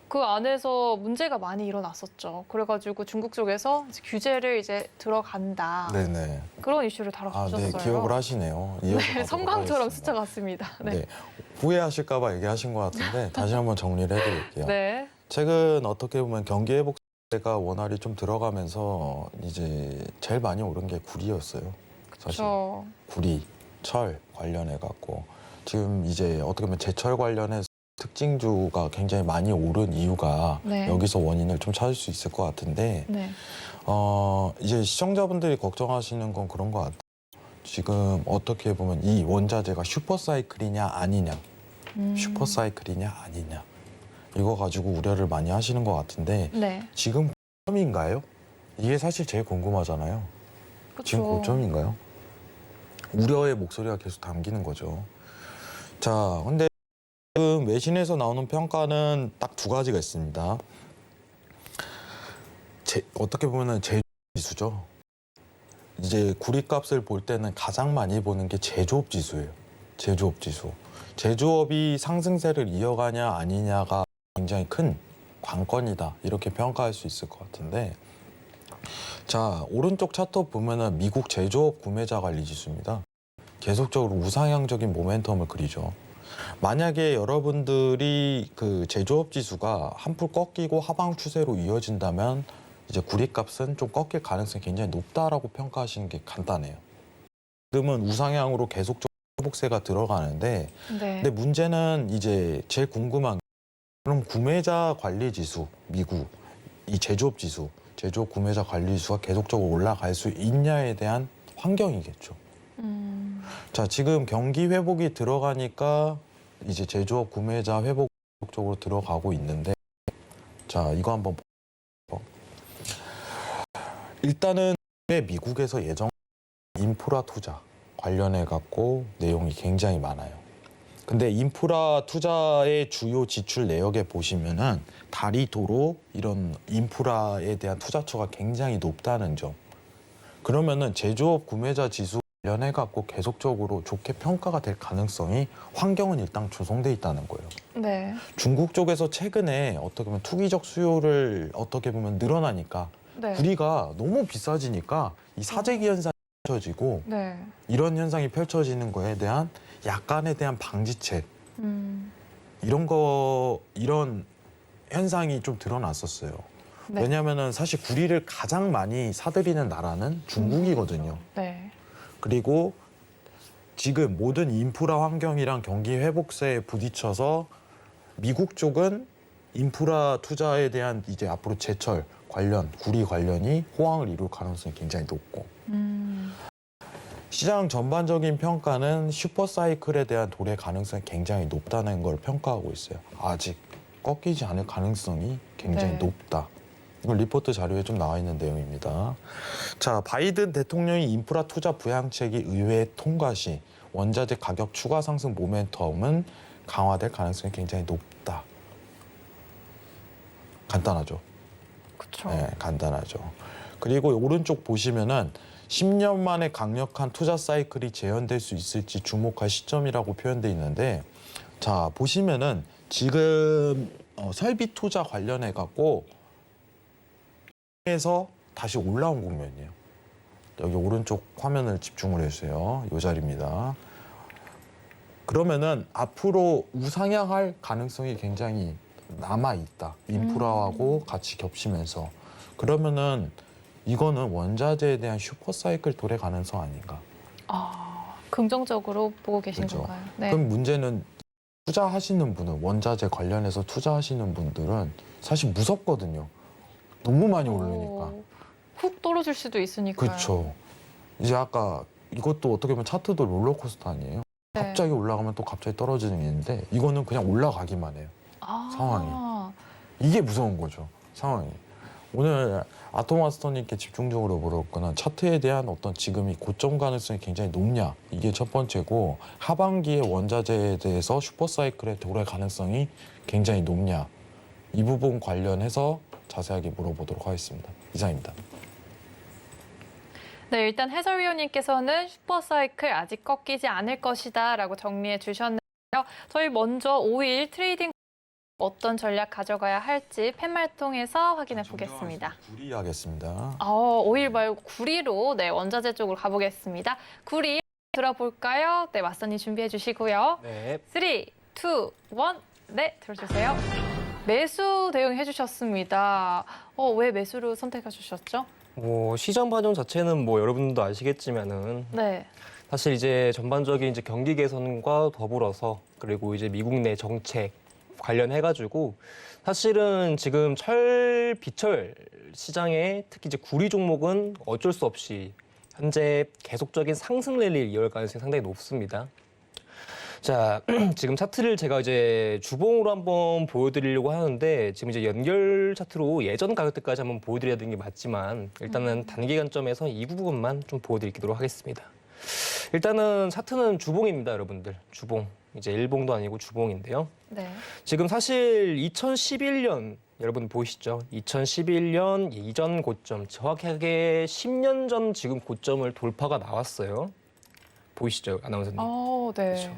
그 안에서 문제가 많이 일어났었죠. 그래가지고 중국 쪽에서 이제 규제를 이제 들어간다. 네네. 그런 이슈를 다뤄주셨어요. 네, 기억을 하시네요. 이어서 네, 가도록 섬광처럼 하겠습니다. 스쳐갔습니다. 네. 네. 후회하실까봐 얘기하신 것 같은데 다시 한번 정리를 해드릴게요. 네. 최근 어떻게 보면 경기 회복세가 원활히 좀 들어가면서 이제 제일 많이 오른 게 구리였어요. 사실 그렇죠. 구리, 철 관련해 갖고 지금 이제 어떻게 보면 제철 관련해서 특징주가 굉장히 많이 오른 이유가 네. 여기서 원인을 좀 찾을 수 있을 것 같은데 네. 이제 시청자분들이 걱정하시는 건 그런 것 같아요. 지금 어떻게 보면 이 원자재가 슈퍼사이클이냐 아니냐, 슈퍼사이클이냐 아니냐 이거 가지고 우려를 많이 하시는 것 같은데 네. 지금 고점인가요? 이게 사실 제일 궁금하잖아요. 지금 그렇죠. 고점인가요? 우려의 목소리가 계속 담기는 거죠. 자, 근데 지금 외신에서 나오는 평가는 딱 두 가지가 있습니다. 어떻게 보면은 제조지수죠. 이제 구리값을 볼 때는 가장 많이 보는 게 제조업 지수예요. 제조업 지수. 제조업이 상승세를 이어가냐 아니냐가 굉장히 큰 관건이다. 이렇게 평가할 수 있을 것 같은데, 자, 오른쪽 차트 보면은 미국 제조업 구매자 관리 지수입니다. 계속적으로 우상향적인 모멘텀을 그리죠. 만약에 여러분들이 그 제조업 지수가 한풀 꺾이고 하방 추세로 이어진다면 이제 구리값은 좀 꺾일 가능성이 굉장히 높다라고 평가하시는 게 간단해요. 지금은 우상향으로 계속적으로 회복세가 들어가는데 네. 근데 문제는 이제 제일 궁금한 게 그럼 구매자 관리 지수, 미국 이 제조업 지수, 제조업 구매자 관리 지수가 계속적으로 올라갈 수 있냐에 대한 환경이겠죠. 자, 지금 경기 회복이 들어가니까 이제 제조업 구매자 회복 쪽으로 들어가고 있는데 자, 이거 한번 볼게요. 일단은 미국에서 예정 인프라 투자 관련해 갖고 내용이 굉장히 많아요. 근데 인프라 투자의 주요 지출 내역에 보시면은 다리, 도로 이런 인프라에 대한 투자처가 굉장히 높다는 점. 그러면은 제조업 구매자 지수 관련해 갖고 계속적으로 좋게 평가가 될 가능성이 환경은 일단 조성돼 있다는 거예요. 네. 중국 쪽에서 최근에 어떻게 보면 투기적 수요를 어떻게 보면 늘어나니까 네. 구리가 너무 비싸지니까 이 사재기 현상이 펼쳐지고 네. 이런 현상이 펼쳐지는 거에 대한 약간에 대한 방지책 이런 현상이 좀 드러났었어요. 네. 왜냐하면은 사실 구리를 가장 많이 사들이는 나라는 중국이거든요. 네. 그리고 지금 모든 인프라 환경이랑 경기 회복세에 부딪혀서 미국 쪽은 인프라 투자에 대한 이제 앞으로 제철 관련, 구리 관련이 호황을 이룰 가능성이 굉장히 높고 시장 전반적인 평가는 슈퍼사이클에 대한 도래 가능성이 굉장히 높다는 걸 평가하고 있어요. 아직 꺾이지 않을 가능성이 굉장히 네. 높다. 이건 리포트 자료에 좀 나와 있는 내용입니다. 자, 바이든 대통령이 인프라 투자 부양책이 의회에 통과 시 원자재 가격 추가 상승 모멘텀은 강화될 가능성이 굉장히 높다. 간단하죠. 그렇죠. 네, 간단하죠. 그리고 오른쪽 보시면은 10년 만에 강력한 투자 사이클이 재현될 수 있을지 주목할 시점이라고 표현돼 있는데 자, 보시면은 지금 설비 투자 관련해 갖고 에서 다시 올라온 국면이에요. 여기 오른쪽 화면을 집중을 해주세요. 이 자리입니다. 그러면은 앞으로 우상향할 가능성이 굉장히 남아 있다. 인프라하고 같이 겹치면서 그러면은 이거는 원자재에 대한 슈퍼사이클 도래 가능성 아닌가? 아, 긍정적으로 보고 계신 그렇죠. 건가요? 네. 그럼 문제는 투자하시는 분은 원자재 관련해서 투자하시는 분들은 사실 무섭거든요. 너무 많이 오르니까. 오, 훅 떨어질 수도 있으니까요. 그렇죠. 이제 아까 이것도 어떻게 보면 차트도 롤러코스터 아니에요? 네. 갑자기 올라가면 또 갑자기 떨어지는 게 있는데 이거는 그냥 올라가기만 해요. 아, 상황이. 이게 무서운 거죠. 상황이. 오늘 아토마스터님께 집중적으로 물을 거는 차트에 대한 어떤 지금이 고점 가능성이 굉장히 높냐. 이게 첫 번째고 하반기에 원자재에 대해서 슈퍼사이클의 도래 가능성이 굉장히 높냐. 이 부분 관련해서 자세하게 물어보도록 하겠습니다. 이상입니다. 네, 일단 해설위원님께서는 슈퍼사이클 아직 꺾이지 않을 것이다 라고 정리해 주셨는데요. 저희 먼저 5일 트레이딩 어떤 전략 가져가야 할지 팻말 통해서 확인해 보겠습니다. 구리 하겠습니다. 5일 말고 구리로 네, 원자재 쪽으로 가보겠습니다. 구리 들어볼까요? 네, 맞선이 준비해 주시고요. 네. 3, 2, 1, 네, 들어주세요. 매수 대응해 주셨습니다. 왜 매수를 선택해 주셨죠? 뭐 시장 반영 자체는 뭐 여러분도 아시겠지만은 네. 사실 이제 전반적인 이제 경기 개선과 더불어서 그리고 이제 미국 내 정책 관련해가지고 사실은 지금 비철 시장에 특히 이제 구리 종목은 어쩔 수 없이 현재 계속적인 상승 랠리를 이어갈 가능성이 상당히 높습니다. 자, 지금 차트를 제가 이제 주봉으로 한번 보여드리려고 하는데 지금 이제 연결 차트로 예전 가격대까지 한번 보여드려야 되는 게 맞지만 일단은 단기 관점에서 이 부분만 좀 보여드리도록 하겠습니다. 일단은 차트는 주봉입니다, 여러분들. 주봉. 이제 일봉도 아니고 주봉인데요. 네. 지금 사실 2011년 여러분 보이시죠? 2011년 이전 고점, 정확하게 10년 전 지금 고점을 돌파가 나왔어요. 보이시죠, 아나운서님? 네. 그렇죠.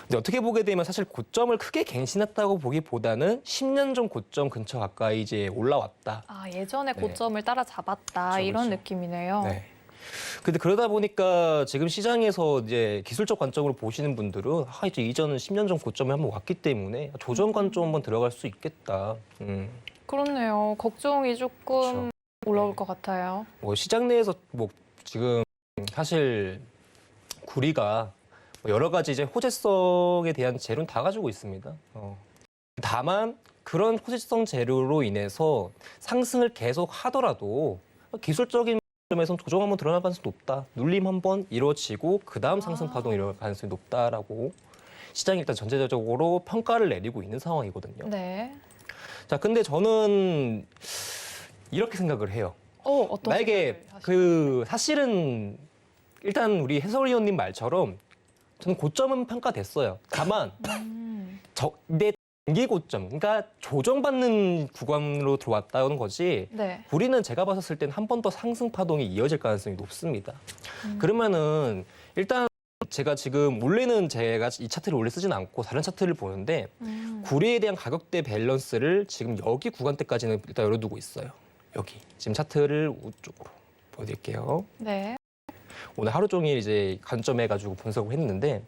근데 어떻게 보게 되면 사실 고점을 크게 갱신했다고 보기보다는 10년 전 고점 근처 가까이 이제 올라왔다. 예전에 네. 고점을 따라잡았다 그렇죠, 이런 그렇죠. 느낌이네요. 네. 근데 그러다 보니까 지금 시장에서 이제 기술적 관점으로 보시는 분들은 이제 이전은 10년 전 고점에 한번 왔기 때문에 조정 관점 한번 들어갈 수 있겠다. 그렇네요. 걱정이 조금 그렇죠. 올라올 것 같아요. 뭐 시장 내에서 뭐 지금 사실 구리가 여러 가지 이제 호재성에 대한 재료는 다 가지고 있습니다. 다만 그런 호재성 재료로 인해서 상승을 계속 하더라도 기술적인 점에서는 조정 한번 드러날 가능성이 높다. 눌림 한번 이루어지고 그 다음 상승 파동이 일어날 가능성이 높다라고 시장이 일단 전체적으로 평가를 내리고 있는 상황이거든요. 네. 자, 근데 저는 이렇게 생각을 해요. 어떤 만약에 생각을 그 사실은 일단 우리 해설위원님 말처럼 저는 고점은 평가됐어요. 다만 내 단기 고점, 그러니까 조정받는 구간으로 들어왔다는 거지. 네. 우리는 제가 봤을 때는 한 번 더 상승 파동이 이어질 가능성이 높습니다. 그러면은 일단 제가 지금 원래는 제가 이 차트를 원래 쓰진 않고 다른 차트를 보는데 구리에 대한 가격대 밸런스를 지금 여기 구간대까지는 일단 열어두고 있어요. 여기 지금 차트를 우쪽으로 보여드릴게요. 네. 오늘 하루 종일 이제 관점해가지고 분석을 했는데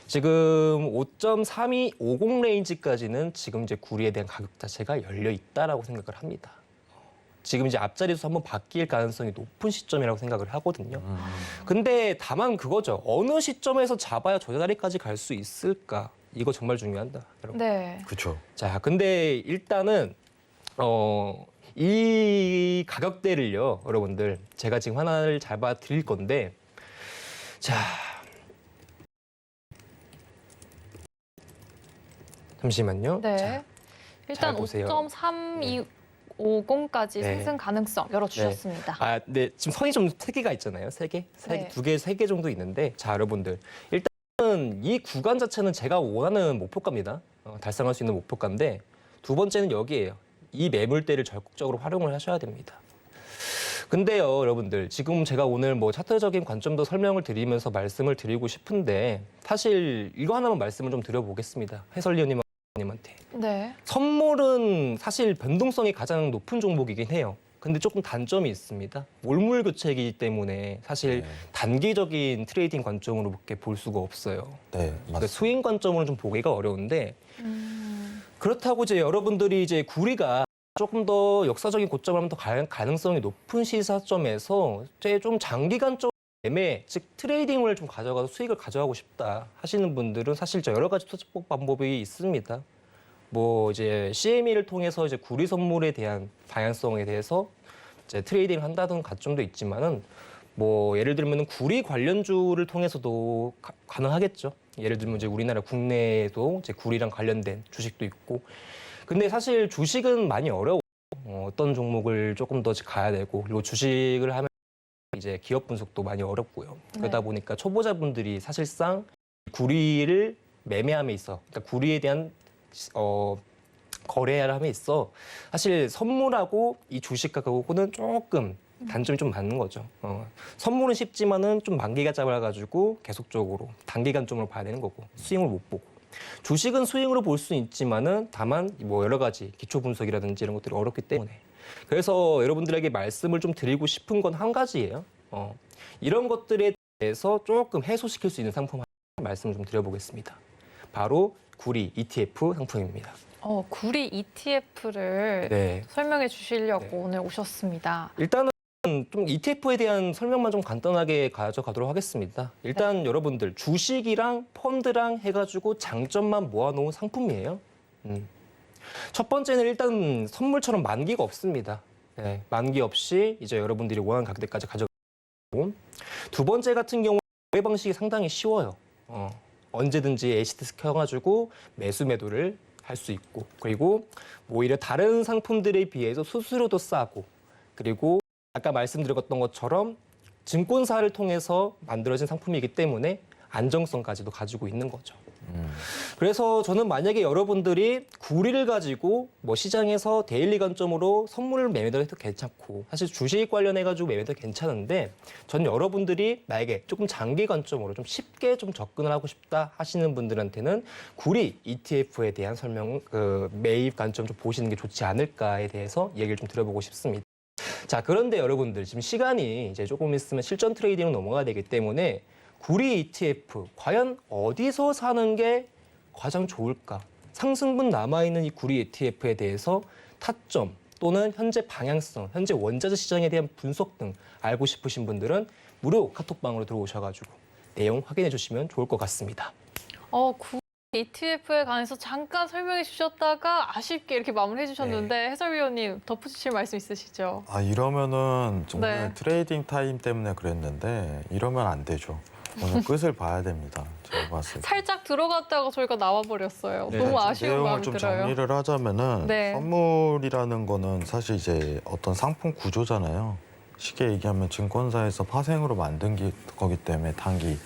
지금 5.3250 레인지까지는 지금 이제 구리에 대한 가격 자체가 열려 있다라고 생각을 합니다. 지금 이제 앞자리에서 한번 바뀔 가능성이 높은 시점이라고 생각을 하거든요. 근데 다만 그거죠. 어느 시점에서 잡아야 저 자리까지 갈 수 있을까? 이거 정말 중요하다, 여러분. 네. 그렇죠. 자, 근데 일단은 이 가격대를요, 여러분들 제가 지금 하나를 잡아 드릴 건데, 자, 잠시만요. 네. 자, 일단 잘 보세요. 5.3250까지 네. 상승 가능성 열어주셨습니다. 아, 네, 지금 선이 좀 3개가 있잖아요. 3개? 네. 2개, 3개 정도 있는데, 자, 여러분들. 일단은 이 구간 자체는 제가 원하는 목표가입니다. 달성할 수 있는 목표가인데, 두 번째는 여기예요. 이 매물대를 적극적으로 활용을 하셔야 됩니다. 근데요, 여러분들, 지금 제가 오늘 뭐 차트적인 관점도 설명을 드리면서 말씀을 드리고 싶은데, 사실 이거 하나만 말씀을 좀 드려보겠습니다. 해설위원님한테. 네. 선물은 사실 변동성이 가장 높은 종목이긴 해요. 근데 조금 단점이 있습니다. 몰물 교체이기 때문에 사실 네. 단기적인 트레이딩 관점으로 이렇게 볼 수가 없어요. 네, 그러니까 맞습니다. 스윙 관점으로 좀 보기가 어려운데 그렇다고 이제 여러분들이 이제 구리가 조금 더 역사적인 고점을 한번 더 갈 가능성이 높은 시사점에서 이제 좀 장기 관점 매매, 즉 트레이딩을 좀 가져가서 수익을 가져가고 싶다 하시는 분들은 사실 저 여러 가지 투자 방법이 있습니다. 뭐 이제 CME를 통해서 이제 구리 선물에 대한 방향성에 대해서 이제 트레이딩을 한다는 관점도 있지만은 뭐 예를 들면 구리 관련주를 통해서도 가능하겠죠. 예를 들면 이제 우리나라 국내에도 이제 구리랑 관련된 주식도 있고. 근데 사실 주식은 많이 어려워. 어떤 종목을 조금 더 가야 되고 그리고 주식을 하면 이제 기업 분석도 많이 어렵고요. 그러다 네. 보니까 초보자분들이 사실상 구리를 매매함에 있어, 그러니까 구리에 대한 거래함에 있어 사실 선물하고 이 주식 가격하고는 조금 단점이 좀 많은 거죠. 선물은 쉽지만은 좀 만기가 짧아가지고 계속적으로 단기간점으로 봐야 되는 거고 스윙을 못 보고 주식은 스윙으로 볼 수 있지만은 다만 뭐 여러 가지 기초 분석이라든지 이런 것들이 어렵기 때문에 그래서 여러분들에게 말씀을 좀 드리고 싶은 건 한 가지예요. 이런 것들에 대해서 조금 해소시킬 수 있는 상품 하나 말씀을 좀 드려보겠습니다. 바로 구리 ETF 상품입니다. 구리 ETF를 네. 설명해 주시려고 네. 오늘 오셨습니다. 일단은 좀 ETF에 대한 설명만 좀 간단하게 가져가도록 하겠습니다. 일단 여러분들 주식이랑 펀드랑 해가지고 장점만 모아놓은 상품이에요. 첫 번째는 일단 선물처럼 만기가 없습니다. 네, 만기 없이 이제 여러분들이 원하는 가격대까지 가져가고 두 번째 같은 경우는 거래 방식이 상당히 쉬워요. 언제든지 HTS 켜가지고 매수 매도를 할 수 있고 그리고 오히려 다른 상품들에 비해서 수수료도 싸고 그리고 아까 말씀드렸던 것처럼 증권사를 통해서 만들어진 상품이기 때문에 안정성까지도 가지고 있는 거죠. 그래서 저는 만약에 여러분들이 구리를 가지고 뭐 시장에서 데일리 관점으로 선물을 매매도 해도 괜찮고 사실 주식 관련해가지고 매매도 괜찮은데 전 여러분들이 나에게 조금 장기 관점으로 좀 쉽게 좀 접근을 하고 싶다 하시는 분들한테는 구리 ETF에 대한 설명, 매입 관점 좀 보시는 게 좋지 않을까에 대해서 얘기를 좀 드려보고 싶습니다. 자, 그런데 여러분들 지금 시간이 이제 조금 있으면 실전 트레이딩으로 넘어가야 되기 때문에 구리 ETF 과연 어디서 사는 게 가장 좋을까? 상승분 남아있는 이 구리 ETF에 대해서 타점 또는 현재 방향성, 현재 원자재 시장에 대한 분석 등 알고 싶으신 분들은 무료 카톡방으로 들어오셔가지고 내용 확인해 주시면 좋을 것 같습니다. ETF에 관해서 잠깐 설명해 주셨다가 아쉽게 이렇게 마무리해 주셨는데 해설위원님 덧붙이실 말씀 있으시죠? 이러면은 네. 오늘 트레이딩 타임 때문에 그랬는데 이러면 안 되죠. 오늘 끝을 봐야 됩니다. 제가 봤을 때. 살짝 들어갔다가 저희가 나와버렸어요. 네, 너무 아쉬운 내용을 마음이 좀 들어요. 정리를 하자면은 네. 선물이라는 거는 사실 이제 어떤 상품 구조잖아요. 쉽게 얘기하면 증권사에서 파생으로 만든 거기 때문에 단기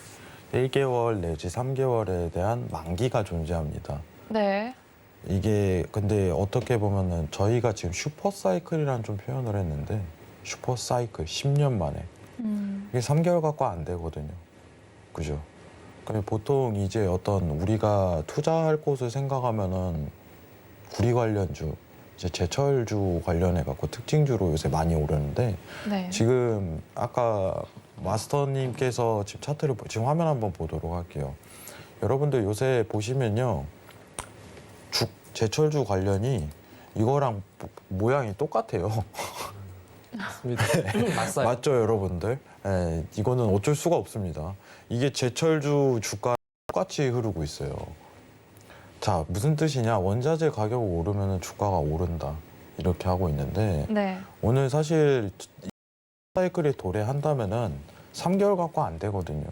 1개월 내지 3개월에 대한 만기가 존재합니다. 네. 이게 근데 어떻게 보면은 저희가 지금 슈퍼사이클이라는 좀 표현을 했는데 슈퍼사이클 10년 만에 이게 3개월 갖고 안 되거든요. 그죠? 그러니까 보통 이제 어떤 우리가 투자할 곳을 생각하면은 구리 관련주, 이제 제철주 관련해 갖고 특징주로 요새 많이 오르는데 네. 지금 아까 마스터님께서 지금 차트를 지금 화면 한번 보도록 할게요. 여러분들 요새 보시면요, 제철주 관련이 이거랑 모양이 똑같아요. 맞습니다. 맞아요. 맞죠, 여러분들? 예, 이거는 어쩔 수가 없습니다. 이게 제철주 주가 똑같이 흐르고 있어요. 자, 무슨 뜻이냐? 원자재 가격이 오르면 주가가 오른다. 이렇게 하고 있는데 네. 오늘 사실 사이클이 도래한다면은 3개월 갖고 안 되거든요.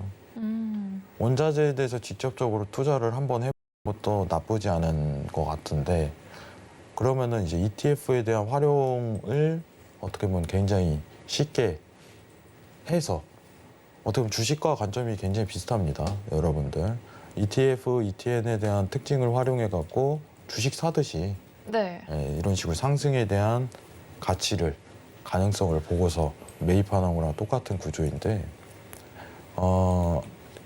원자재에 대해서 직접적으로 투자를 한번 해보는 것도 나쁘지 않은 것 같은데 그러면은 이제 ETF에 대한 활용을 어떻게 보면 굉장히 쉽게 해서 어떻게 보면 주식과 관점이 굉장히 비슷합니다. 여러분들. ETF, ETN에 대한 특징을 활용해 갖고 주식 사듯이 네. 이런 식으로 상승에 대한 가치를 가능성을 보고서 매입하는 거랑 똑같은 구조인데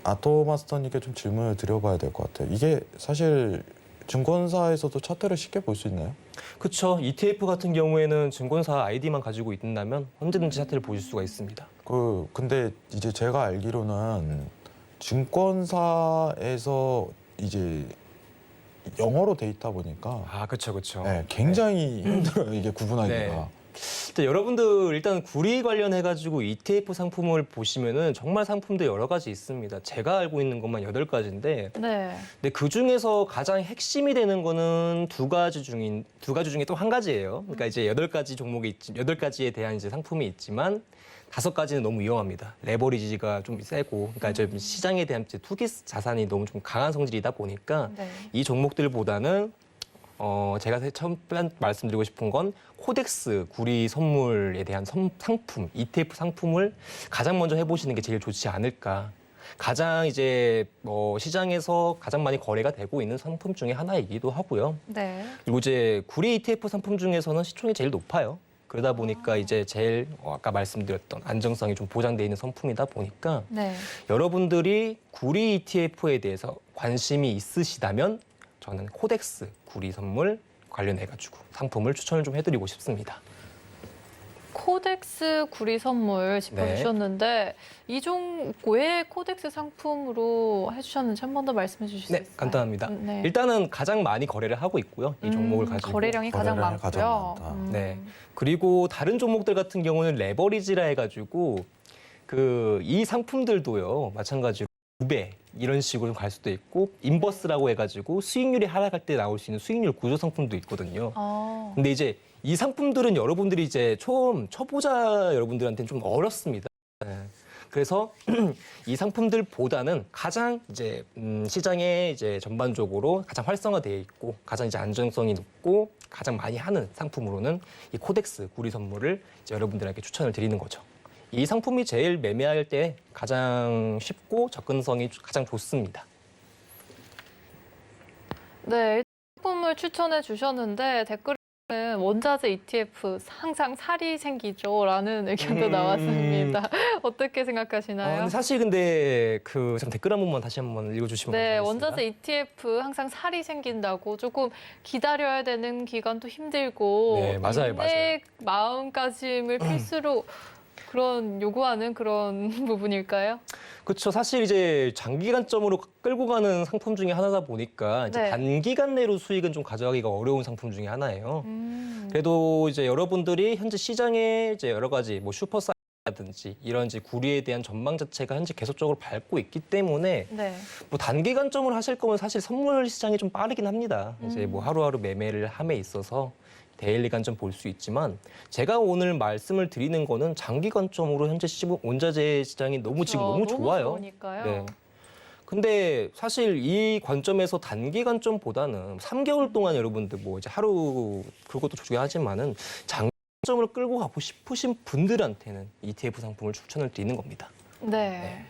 아토마스터님께 좀 질문을 드려봐야 될 것 같아요. 이게 사실 증권사에서도 차트를 쉽게 볼 수 있나요? 그렇죠. ETF 같은 경우에는 증권사 아이디만 가지고 있다면 언제든지 차트를 보실 수가 있습니다. 근데 이제 제가 알기로는 증권사에서 이제 영어로 돼 있다 보니까 아, 그렇죠. 굉장히 힘들어요, 이게 구분하기가. 네. 여러분들 일단 구리 관련해가지고 ETF 상품을 보시면은 정말 상품도 여러 가지 있습니다. 제가 알고 있는 것만 8가지인데 네. 근데 그 중에서 가장 핵심이 되는 거는 두 가지 중에 또 한 가지예요. 그러니까 이제 8가지 종목이 8가지에 대한 이제 상품이 있지만 5가지는 너무 위험합니다. 레버리지가 좀 세고, 그러니까 이제 시장에 대한 이제 투기 자산이 너무 좀 강한 성질이다 보니까 네. 이 종목들보다는 제가 처음 말씀드리고 싶은 건 코덱스 구리 선물에 대한 상품, ETF 상품을 가장 먼저 해보시는 게 제일 좋지 않을까. 가장 이제 시장에서 가장 많이 거래가 되고 있는 상품 중에 하나이기도 하고요. 네. 그리고 이제 구리 ETF 상품 중에서는 시총이 제일 높아요. 그러다 보니까 이제 제일 아까 말씀드렸던 안정성이 좀 보장돼 있는 상품이다 보니까 네. 여러분들이 구리 ETF에 대해서 관심이 있으시다면 저는 코덱스 구리 선물 관련해가지고 상품을 추천을 좀 해드리고 싶습니다. 코덱스 구리 선물 짚어주셨는데 이종 왜 코덱스 상품으로 해주셨는지 한 번 더 말씀해 주실 수 네, 있을까요? 간단합니다. 네. 일단은 가장 많이 거래를 하고 있고요. 이 종목을 가지고. 거래량이 가장 거래량이 많고요. 가장 많다. 네. 그리고 다른 종목들 같은 경우는 레버리지라 해가지고 이 상품들도요. 마찬가지로 2배 이런 식으로 갈 수도 있고 인버스라고 해가지고 수익률이 하락할 때 나올 수 있는 수익률 구조 상품도 있거든요. 근데 이제 이 상품들은 여러분들이 이제 초보자 여러분들한테는 좀 어렵습니다. 네. 그래서 이 상품들보다는 가장 이제 시장에 이제 전반적으로 가장 활성화되어 있고 가장 이제 안정성이 높고 가장 많이 하는 상품으로는 이 코덱스 구리 선물을 이제 여러분들에게 추천을 드리는 거죠. 이 상품이 제일 매매할 때 가장 쉽고 접근성이 가장 좋습니다. 네, 상품을 추천해 주셨는데 댓글에는 원자재 ETF 항상 살이 생기죠 라는 의견도 나왔습니다. 어떻게 생각하시나요? 근데 참 댓글 한 번만 다시 한번 읽어주시면 네, 감사하겠습니다. 원자재 ETF 항상 살이 생긴다고 조금 기다려야 되는 기간도 힘들고 네, 맞아요. 인내 마음가짐을 필수로 그런 요구하는 그런 부분일까요? 그렇죠. 사실 이제 장기간점으로 끌고 가는 상품 중에 하나다 보니까 이제 네. 단기간 내로 수익은 좀 가져가기가 어려운 상품 중에 하나예요. 그래도 이제 여러분들이 현재 시장에 이제 여러 가지 슈퍼사이클 라든지 이런 이제 구리에 대한 전망 자체가 현재 계속적으로 밟고 있기 때문에 네. 뭐 단기 관점을 하실 거면 사실 선물 시장이 좀 빠르긴 합니다. 이제 뭐 하루하루 매매를 함에 있어서 데일리 관점 볼 수 있지만 제가 오늘 말씀을 드리는 거는 장기 관점으로 현재 원자재 시장이 너무 지금 너무 좋아요. 좋으니까요. 네. 근데 사실 이 관점에서 단기 관점보다는 3개월 동안 여러분들 뭐 이제 하루 그것도 중요하지만은 장기 관점을 끌고 가고 싶으신 분들한테는 ETF 상품을 추천을 드리는 겁니다. 네.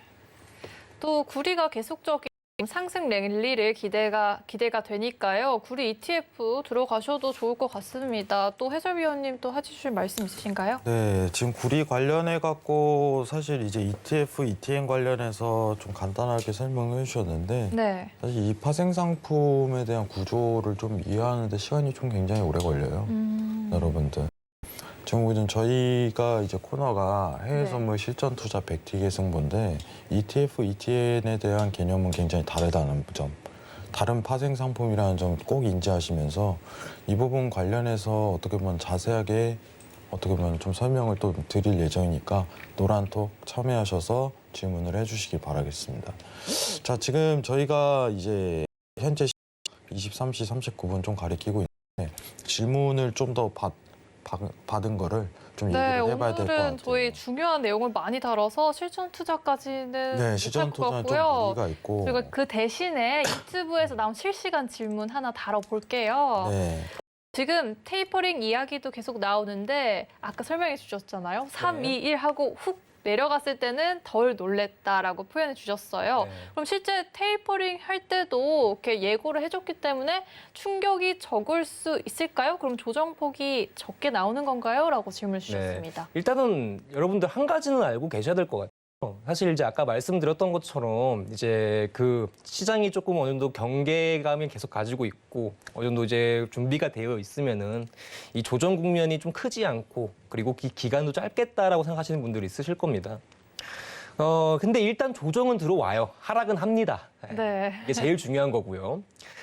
또 구리가 계속적인 상승 랠리를 기대가 되니까요. 구리 ETF 들어가셔도 좋을 것 같습니다. 또 해설위원님 또 해주실 말씀 있으신가요? 네, 지금 구리 관련해 갖고 사실 이제 ETF, ETN 관련해서 좀 간단하게 설명해 주셨는데 네. 사실 이 파생 상품에 대한 구조를 좀 이해하는데 시간이 좀 굉장히 오래 걸려요. 여러분들. 지금 보면 저희가 이제 코너가 해외 네. 선물 실전 투자 백티계 승부인데 ETF, ETN에 대한 개념은 굉장히 다르다는 점, 다른 파생 상품이라는 점 꼭 인지하시면서 이 부분 관련해서 어떻게 보면 자세하게 어떻게 보면 좀 설명을 또 드릴 예정이니까 노란톡 참여하셔서 질문을 해주시기 바라겠습니다. 자, 지금 저희가 이제 현재 23시 39분 좀 가리키고 있는데 질문을 좀 더 받은 거를 좀 네, 얘기를 해봐야 될 것 같아요. 오늘은 저희 중요한 내용을 많이 다뤄서 실전 투자까지는 네, 못할 시전 것 투자는 좀 같고요. 무리가 있고. 그리고 그 대신에 유튜브에서 나온 실시간 질문 하나 다뤄볼게요. 네, 지금 테이퍼링 이야기도 계속 나오는데 아까 설명해 주셨잖아요. 3, 2, 1 하고 훅 내려갔을 때는 덜 놀랬다라고 표현해 주셨어요. 네. 그럼 실제 테이퍼링 할 때도 이렇게 예고를 해줬기 때문에 충격이 적을 수 있을까요? 그럼 조정폭이 적게 나오는 건가요? 라고 질문을 주셨습니다. 일단은 여러분들 한 가지는 알고 계셔야 될 것 같아요. 사실 이제 아까 말씀드렸던 것처럼 이제 그 시장이 조금 어느 정도 경계감을 계속 가지고 있고 어느 정도 이제 준비가 되어 있으면은 이 조정 국면이 좀 크지 않고 그리고 기간도 짧겠다라고 생각하시는 분들이 있으실 겁니다. 근데 일단 조정은 들어와요. 하락은 합니다. 네. 이게 제일 중요한 거고요.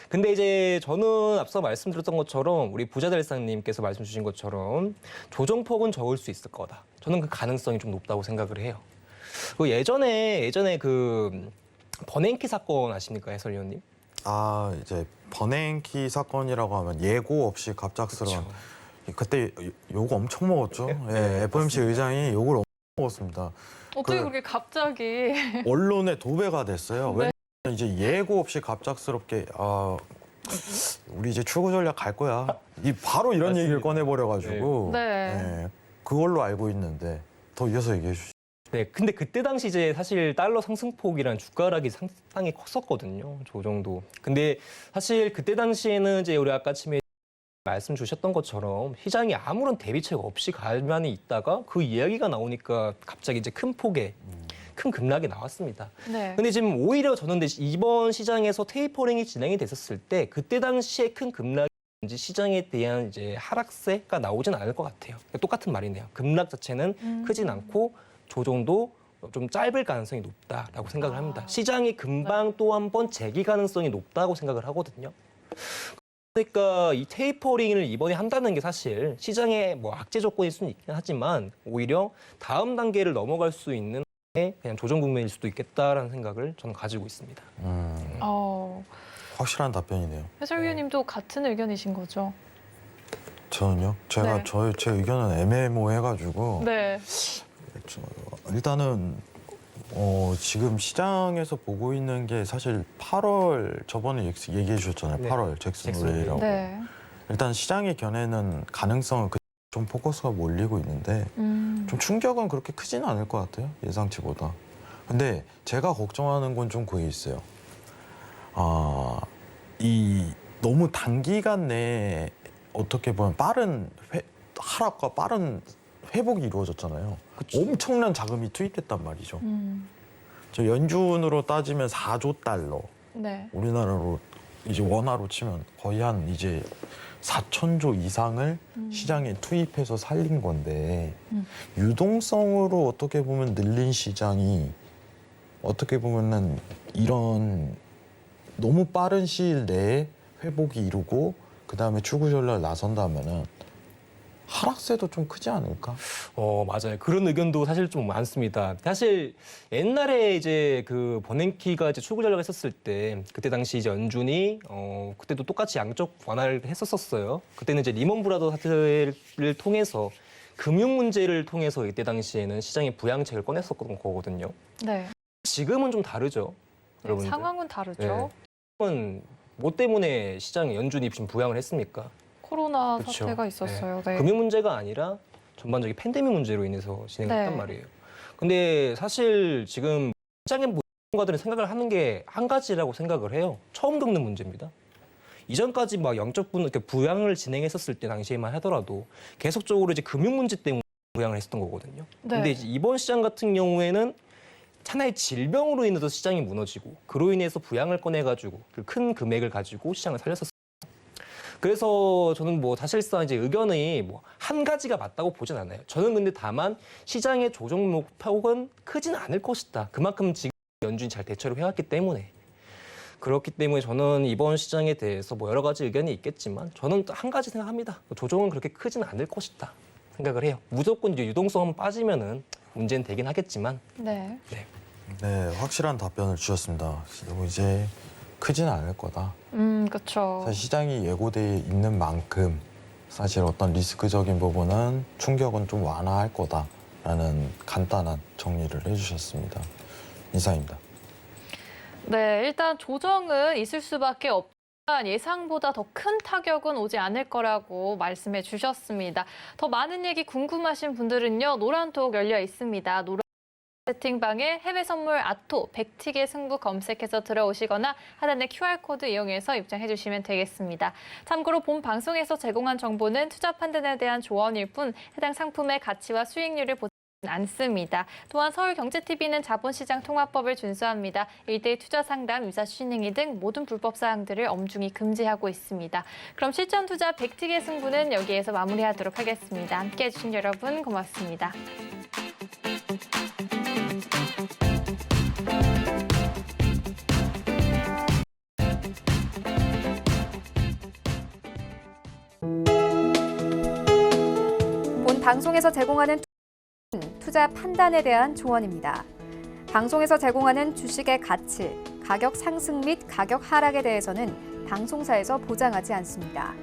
근데 이제 저는 앞서 말씀드렸던 것처럼 우리 부자달상님께서 말씀 주신 것처럼 조정폭은 적을 수 있을 거다. 저는 그 가능성이 좀 높다고 생각을 해요. 그 예전에 그 버냉키 사건 아십니까, 해설위원님? 아 이제 버냉키 사건이라고 하면 예고 없이 갑작스러운. 그때 욕 엄청 먹었죠. 예, FOMC 의장이 욕을 엄청 먹었습니다. 어떻게 그- 그렇게 갑자기. 언론에 도배가 됐어요. 네. 왜냐면 이제 예고 없이 갑작스럽게 우리 이제 출구 전략 갈 거야. 바로 이런 맞습니다. 얘기를 꺼내버려가지고 네. 예, 그걸로 알고 있는데 더 이어서 얘기해 주시죠. 네, 근데 그때 당시 이제 사실 달러 상승폭이랑 주가 하락이 상당히 컸었거든요. 저 정도. 근데 사실 그때 당시에는 이제 우리 아까 아침에 말씀 주셨던 것처럼 시장이 아무런 대비책 없이 가만히 있다가 그 이야기가 나오니까 갑자기 이제 큰 폭의 큰 급락이 나왔습니다. 네. 근데 지금 오히려 저는 이번 시장에서 테이퍼링이 진행이 됐었을 때 그때 당시에 큰 급락인지 시장에 대한 이제 하락세가 나오진 않을 것 같아요. 똑같은 말이네요. 급락 자체는 크진 않고 조정도 좀 짧을 가능성이 높다라고 생각을 합니다. 시장이 금방 또 한 번 재기 가능성이 높다고 생각을 하거든요. 그러니까 이 테이퍼링을 이번에 한다는 게 사실 시장의 뭐 악재 조건일 수는 있긴 하지만 오히려 다음 단계를 넘어갈 수 있는 그냥 조정 국면일 수도 있겠다라는 생각을 저는 가지고 있습니다. 확실한 답변이네요. 해설위원님도 같은 의견이신 거죠? 저는요. 제가 네. 제 의견은 애매모호해가지고 네. 일단은 지금 시장에서 보고 있는 게 사실 8월 저번에 얘기해 주셨잖아요. 네. 8월 잭슨 잭슨 홀레이라고. 네. 일단 시장의 견해는 가능성은 좀 포커스가 몰리고 있는데 좀 충격은 그렇게 크지는 않을 것 같아요. 예상치보다. 근데 제가 걱정하는 건 좀 그게 있어요. 이 너무 단기간 내에 어떻게 보면 빠른 하락과 빠른 회복이 이루어졌잖아요. 엄청난 자금이 투입됐단 말이죠. 저 연준으로 따지면 4조 달러, 네. 우리나라로 이제 원화로 치면 거의 한 이제 4천조 이상을 시장에 투입해서 살린 건데 유동성으로 어떻게 보면 늘린 시장이 어떻게 보면은 이런 너무 빠른 시일 내에 회복이 이루고 그 다음에 출구 전략을 나선다면은 하락세도 좀 크지 않을까? 맞아요. 그런 의견도 사실 좀 많습니다. 사실 옛날에 이제 그 버냉키가 이제 출구 전략했었을 때 그때 당시 이제 연준이 그때도 똑같이 양적 완화를 했었어요. 그때는 이제 리먼 브라더 사태를 통해서 금융 문제를 통해서 이때 당시에는 시장에 부양책을 꺼냈었던 거거든요. 네. 지금은 좀 다르죠, 여러분들. 상황은 다르죠. 지금은 뭐 때문에 시장 연준이 지금 부양을 했습니까? 코로나 그쵸. 사태가 있었어요. 네. 금융 문제가 아니라 전반적인 팬데믹 문제로 인해서 진행했단 네. 말이에요. 근데 사실 지금 시장의 전문가들은 생각을 하는 게 한 가지라고 생각을 해요. 처음 겪는 문제입니다. 이전까지 막 영적 이렇게 부양을 진행했었을 때 당시에만 하더라도 계속적으로 이제 금융 문제 때문에 부양을 했었던 거거든요. 네. 근데 이제 이번 시장 같은 경우에는 하나의 질병으로 인해서 시장이 무너지고 그로 인해서 부양을 꺼내가지고 그 큰 금액을 가지고 시장을 살렸었어요. 그래서 저는 뭐 사실상 이제 의견이 뭐 한 가지가 맞다고 보진 않아요. 저는 근데 다만 시장의 조정 폭은 크진 않을 것이다. 그만큼 지금 연준이 잘 대처를 해왔기 때문에. 그렇기 때문에 저는 이번 시장에 대해서 뭐 여러 가지 의견이 있겠지만 저는 한 가지 생각합니다. 조정은 그렇게 크진 않을 것이다 생각을 해요. 무조건 이제 유동성은 빠지면은 문제는 되긴 하겠지만. 네. 네, 확실한 답변을 주셨습니다. 그리고 이제 크진 않을 거다. 그렇죠. 사실 시장이 예고돼 있는 만큼 사실 어떤 리스크적인 부분은 충격은 좀 완화할 거다라는 간단한 정리를 해주셨습니다. 이상입니다. 네, 일단 조정은 있을 수밖에 없지만 예상보다 더 큰 타격은 오지 않을 거라고 말씀해 주셨습니다. 더 많은 얘기 궁금하신 분들은요, 노란톡 열려 있습니다. 노란 채팅방에 해외 선물 아토, 백티기의 승부 검색해서 들어오시거나 하단의 QR코드 이용해서 입장해 주시면 되겠습니다. 참고로 본 방송에서 제공한 정보는 투자 판단에 대한 조언일 뿐 해당 상품의 가치와 수익률을 보지 않습니다. 또한 서울경제TV는 자본시장 통합법을 준수합니다. 일대일 투자 상담, 유사 추진행위 등 모든 불법 사항들을 엄중히 금지하고 있습니다. 그럼 실전 투자 백티기의 승부는 여기에서 마무리하도록 하겠습니다. 함께해 주신 여러분 고맙습니다. 본 방송에서 제공하는 투자 판단에 대한 조언입니다. 방송에서 제공하는 주식의 가치, 가격 상승 및 가격 하락에 대해서는 방송사에서 보장하지 않습니다.